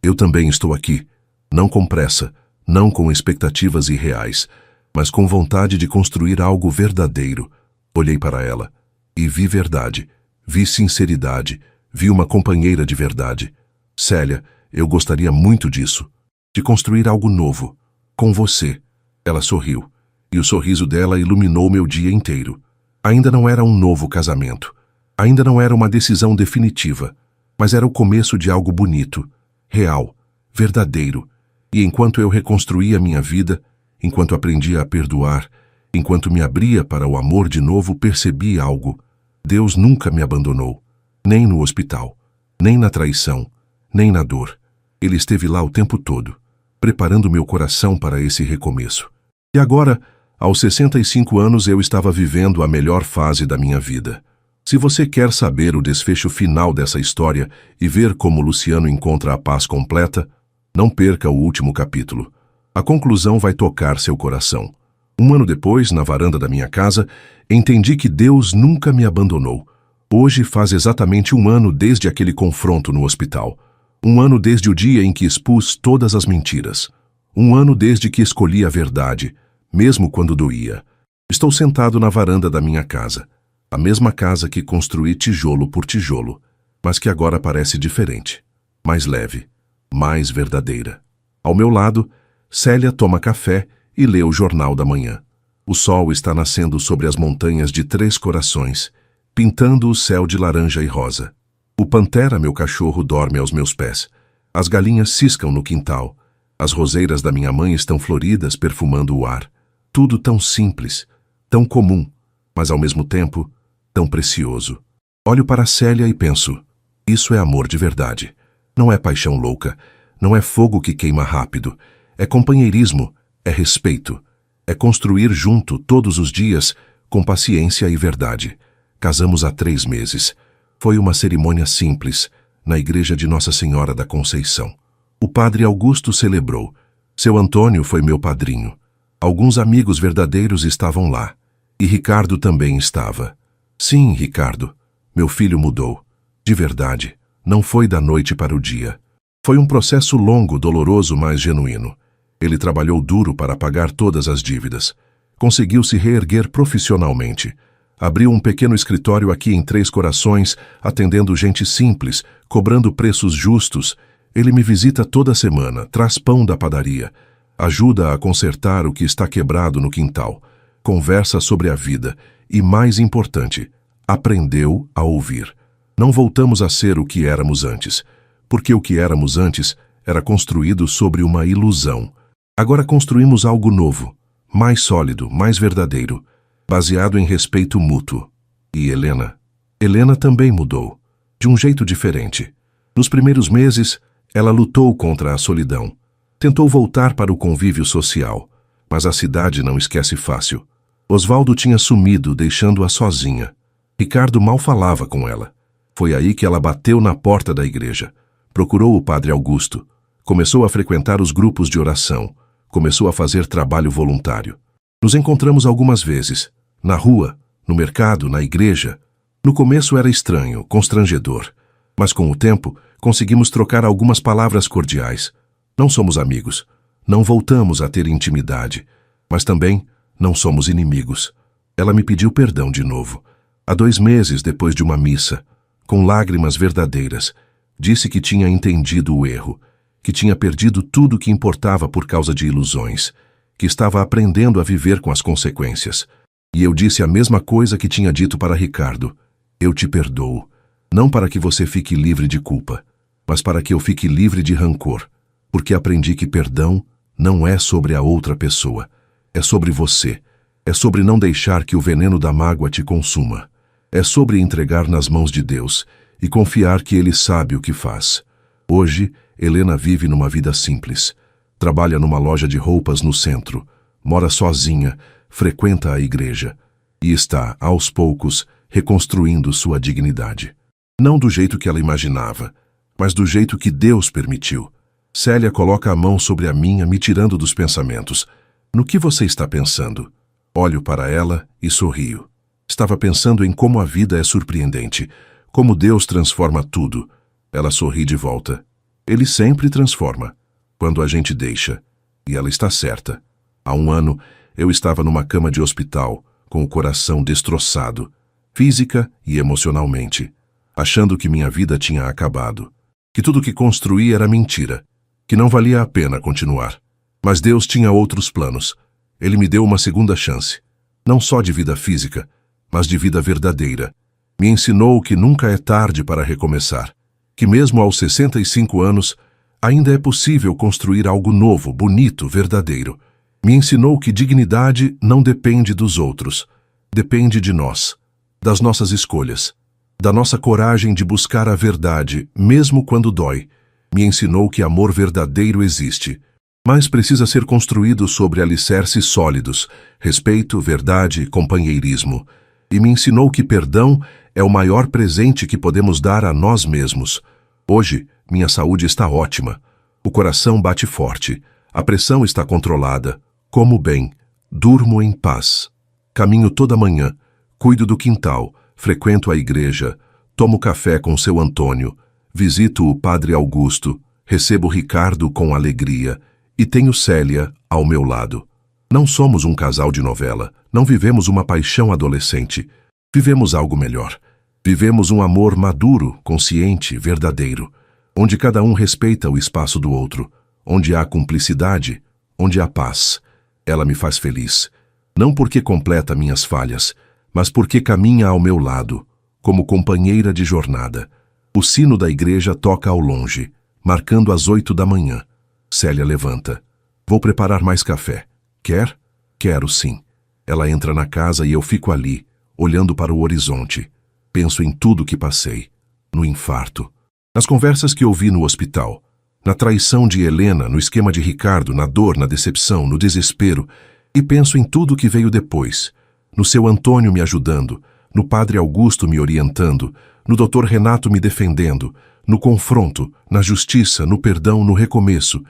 A: eu também estou aqui. Não com pressa, não com expectativas irreais, mas com vontade de construir algo verdadeiro. Olhei para ela e vi verdade, vi sinceridade, vi uma companheira de verdade. Célia, eu gostaria muito disso, de construir algo novo, com você. Ela sorriu, e o sorriso dela iluminou meu dia inteiro. Ainda não era um novo casamento, ainda não era uma decisão definitiva, mas era o começo de algo bonito, real, verdadeiro. E enquanto eu reconstruía minha vida, enquanto aprendia a perdoar, enquanto me abria para o amor de novo, percebi algo. Deus nunca me abandonou, nem no hospital, nem na traição, nem na dor. Ele esteve lá o tempo todo, preparando meu coração para esse recomeço. E agora, aos 65 anos, eu estava vivendo a melhor fase da minha vida. Se você quer saber o desfecho final dessa história e ver como Luciano encontra a paz completa, não perca o último capítulo. A conclusão vai tocar seu coração. Um ano depois, na varanda da minha casa, entendi que Deus nunca me abandonou. Hoje faz exatamente um ano desde aquele confronto no hospital. Um ano desde o dia em que expus todas as mentiras. Um ano desde que escolhi a verdade, mesmo quando doía. Estou sentado na varanda da minha casa. A mesma casa que construí tijolo por tijolo, mas que agora parece diferente, mais leve, mais verdadeira. Ao meu lado, Célia toma café e lê o Jornal da Manhã. O sol está nascendo sobre as montanhas de Três Corações, pintando o céu de laranja e rosa. O Pantera, meu cachorro, dorme aos meus pés. As galinhas ciscam no quintal. As roseiras da minha mãe estão floridas, perfumando o ar. Tudo tão simples, tão comum, mas ao mesmo tempo tão precioso. Olho para Célia e penso, isso é amor de verdade. Não é paixão louca, não é fogo que queima rápido. É companheirismo, é respeito. É construir junto todos os dias, com paciência e verdade. Casamos há 3 meses. Foi uma cerimônia simples, na igreja de Nossa Senhora da Conceição. O padre Augusto celebrou. Seu Antônio foi meu padrinho. Alguns amigos verdadeiros estavam lá. E Ricardo também estava. Sim, Ricardo, meu filho mudou. De verdade, não foi da noite para o dia. Foi um processo longo, doloroso, mas genuíno. Ele trabalhou duro para pagar todas as dívidas. Conseguiu se reerguer profissionalmente. Abriu um pequeno escritório aqui em Três Corações, atendendo gente simples, cobrando preços justos. Ele me visita toda semana, traz pão da padaria, ajuda a consertar o que está quebrado no quintal, conversa sobre a vida e, mais importante, aprendeu a ouvir. Não voltamos a ser o que éramos antes, porque o que éramos antes era construído sobre uma ilusão. Agora construímos algo novo, mais sólido, mais verdadeiro, baseado em respeito mútuo. E Helena? Helena também mudou, de um jeito diferente. Nos primeiros meses, ela lutou contra a solidão. Tentou voltar para o convívio social, mas a cidade não esquece fácil. Osvaldo tinha sumido, deixando-a sozinha. Ricardo mal falava com ela. Foi aí que ela bateu na porta da igreja. Procurou o padre Augusto. Começou a frequentar os grupos de oração. Começou a fazer trabalho voluntário. Nos encontramos algumas vezes, na rua, no mercado, na igreja. No começo era estranho, constrangedor, mas com o tempo conseguimos trocar algumas palavras cordiais. Não somos amigos, não voltamos a ter intimidade, mas também não somos inimigos. Ela me pediu perdão de novo, há 2 meses depois de uma missa, com lágrimas verdadeiras. Disse que tinha entendido o erro, que tinha perdido tudo o que importava por causa de ilusões, que estava aprendendo a viver com as consequências. E eu disse a mesma coisa que tinha dito para Ricardo. Eu te perdoo, não para que você fique livre de culpa, mas para que eu fique livre de rancor, porque aprendi que perdão não é sobre a outra pessoa, é sobre você, é sobre não deixar que o veneno da mágoa te consuma, é sobre entregar nas mãos de Deus e confiar que Ele sabe o que faz. Hoje, Helena vive numa vida simples. Trabalha numa loja de roupas no centro, mora sozinha, frequenta a igreja e está, aos poucos, reconstruindo sua dignidade. Não do jeito que ela imaginava, mas do jeito que Deus permitiu. Célia coloca a mão sobre a minha, me tirando dos pensamentos. No que você está pensando? Olho para ela e sorrio. Estava pensando em como a vida é surpreendente, como Deus transforma tudo. Ela sorri de volta. Ele sempre transforma, quando a gente deixa. E ela está certa. Há 1 ano, eu estava numa cama de hospital, com o coração destroçado, física e emocionalmente, achando que minha vida tinha acabado, que tudo que construí era mentira, que não valia a pena continuar. Mas Deus tinha outros planos. Ele me deu uma segunda chance, não só de vida física, mas de vida verdadeira. Me ensinou que nunca é tarde para recomeçar, que mesmo aos 65 anos, ainda é possível construir algo novo, bonito, verdadeiro. Me ensinou que dignidade não depende dos outros, depende de nós, das nossas escolhas, da nossa coragem de buscar a verdade, mesmo quando dói. Me ensinou que amor verdadeiro existe, mas precisa ser construído sobre alicerces sólidos, respeito, verdade, companheirismo. E me ensinou que perdão é o maior presente que podemos dar a nós mesmos. Hoje, minha saúde está ótima. O coração bate forte, a pressão está controlada. Como bem, durmo em paz. Caminho toda manhã, cuido do quintal, frequento a igreja, tomo café com seu Antônio, visito o padre Augusto, recebo Ricardo com alegria e tenho Célia ao meu lado. Não somos um casal de novela, não vivemos uma paixão adolescente. Vivemos algo melhor. Vivemos um amor maduro, consciente, verdadeiro, onde cada um respeita o espaço do outro, onde há cumplicidade, onde há paz. Ela me faz feliz, não porque completa minhas falhas, mas porque caminha ao meu lado, como companheira de jornada. O sino da igreja toca ao longe, marcando as 8 da manhã. Célia levanta. Vou preparar mais café. Quer? Quero, sim. Ela entra na casa e eu fico ali, olhando para o horizonte. Penso em tudo que passei. No infarto. Nas conversas que ouvi no hospital. Na traição de Helena, no esquema de Ricardo, na dor, na decepção, no desespero. E penso em tudo que veio depois. No seu Antônio me ajudando, no padre Augusto me orientando, no doutor Renato me defendendo, no confronto, na justiça, no perdão, no recomeço.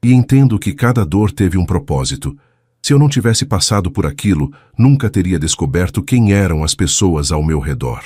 A: E entendo que cada dor teve um propósito. Se eu não tivesse passado por aquilo, nunca teria descoberto quem eram as pessoas ao meu redor.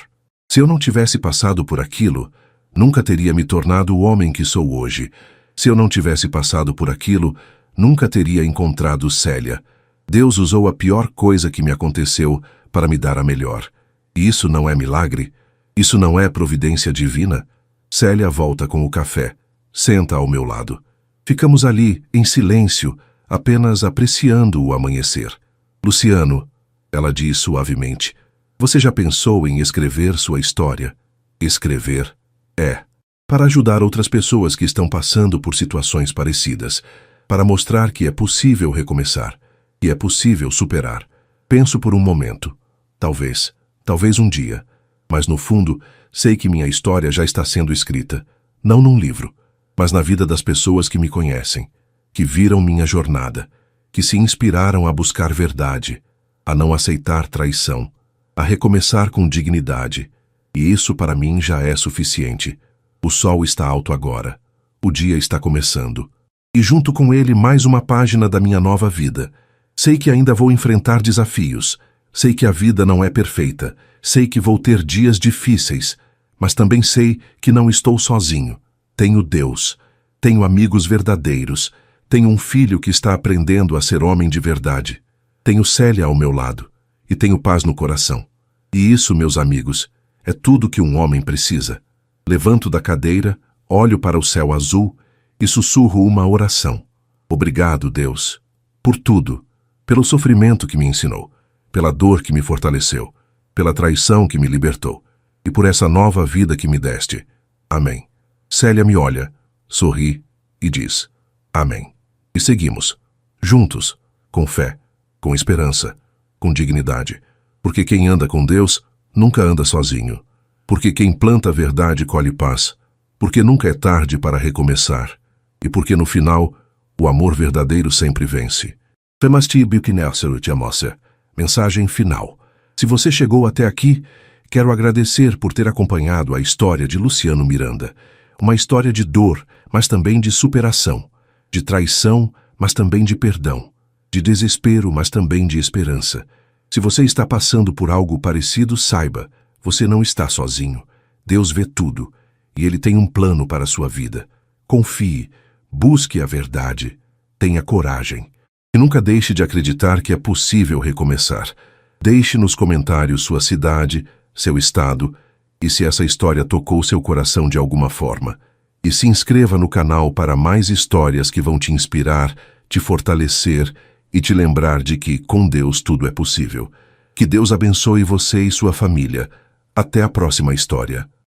A: Se eu não tivesse passado por aquilo, nunca teria me tornado o homem que sou hoje. Se eu não tivesse passado por aquilo, nunca teria encontrado Célia. Deus usou a pior coisa que me aconteceu para me dar a melhor. E isso não é milagre? Isso não é providência divina? Célia volta com o café. Senta ao meu lado. Ficamos ali, em silêncio, apenas apreciando o amanhecer. Luciano, ela diz suavemente, você já pensou em escrever sua história? Escrever? Para ajudar outras pessoas que estão passando por situações parecidas, para mostrar que é possível recomeçar, que é possível superar. Penso por um momento. Talvez um dia. Mas no fundo, sei que minha história já está sendo escrita, não num livro, mas na vida das pessoas que me conhecem, que viram minha jornada, que se inspiraram a buscar verdade, a não aceitar traição, a recomeçar com dignidade. E isso para mim já é suficiente. O sol está alto agora. O dia está começando. E junto com ele mais uma página da minha nova vida. Sei que ainda vou enfrentar desafios. Sei que a vida não é perfeita. Sei que vou ter dias difíceis. Mas também sei que não estou sozinho. Tenho Deus. Tenho amigos verdadeiros. Tenho um filho que está aprendendo a ser homem de verdade. Tenho Célia ao meu lado. E tenho paz no coração. E isso, meus amigos, é tudo que um homem precisa. Levanto da cadeira, olho para o céu azul e sussurro uma oração. Obrigado, Deus, por tudo, pelo sofrimento que me ensinou, pela dor que me fortaleceu, pela traição que me libertou e por essa nova vida que me deste. Amém. Célia me olha, sorri e diz, amém. E seguimos, juntos, com fé, com esperança, com dignidade, porque quem anda com Deus nunca anda sozinho. Porque quem planta a verdade colhe paz, porque nunca é tarde para recomeçar, e porque no final, o amor verdadeiro sempre vence. Femasti Buknerser Tiamosse. Mensagem final. Se você chegou até aqui, quero agradecer por ter acompanhado a história de Luciano Miranda. Uma história de dor, mas também de superação, de traição, mas também de perdão, de desespero, mas também de esperança. Se você está passando por algo parecido, saiba, você não está sozinho. Deus vê tudo, e Ele tem um plano para a sua vida. Confie, busque a verdade, tenha coragem. E nunca deixe de acreditar que é possível recomeçar. Deixe nos comentários sua cidade, seu estado, e se essa história tocou seu coração de alguma forma. E se inscreva no canal para mais histórias que vão te inspirar, te fortalecer e te lembrar de que, com Deus, tudo é possível. Que Deus abençoe você e sua família. Até a próxima história.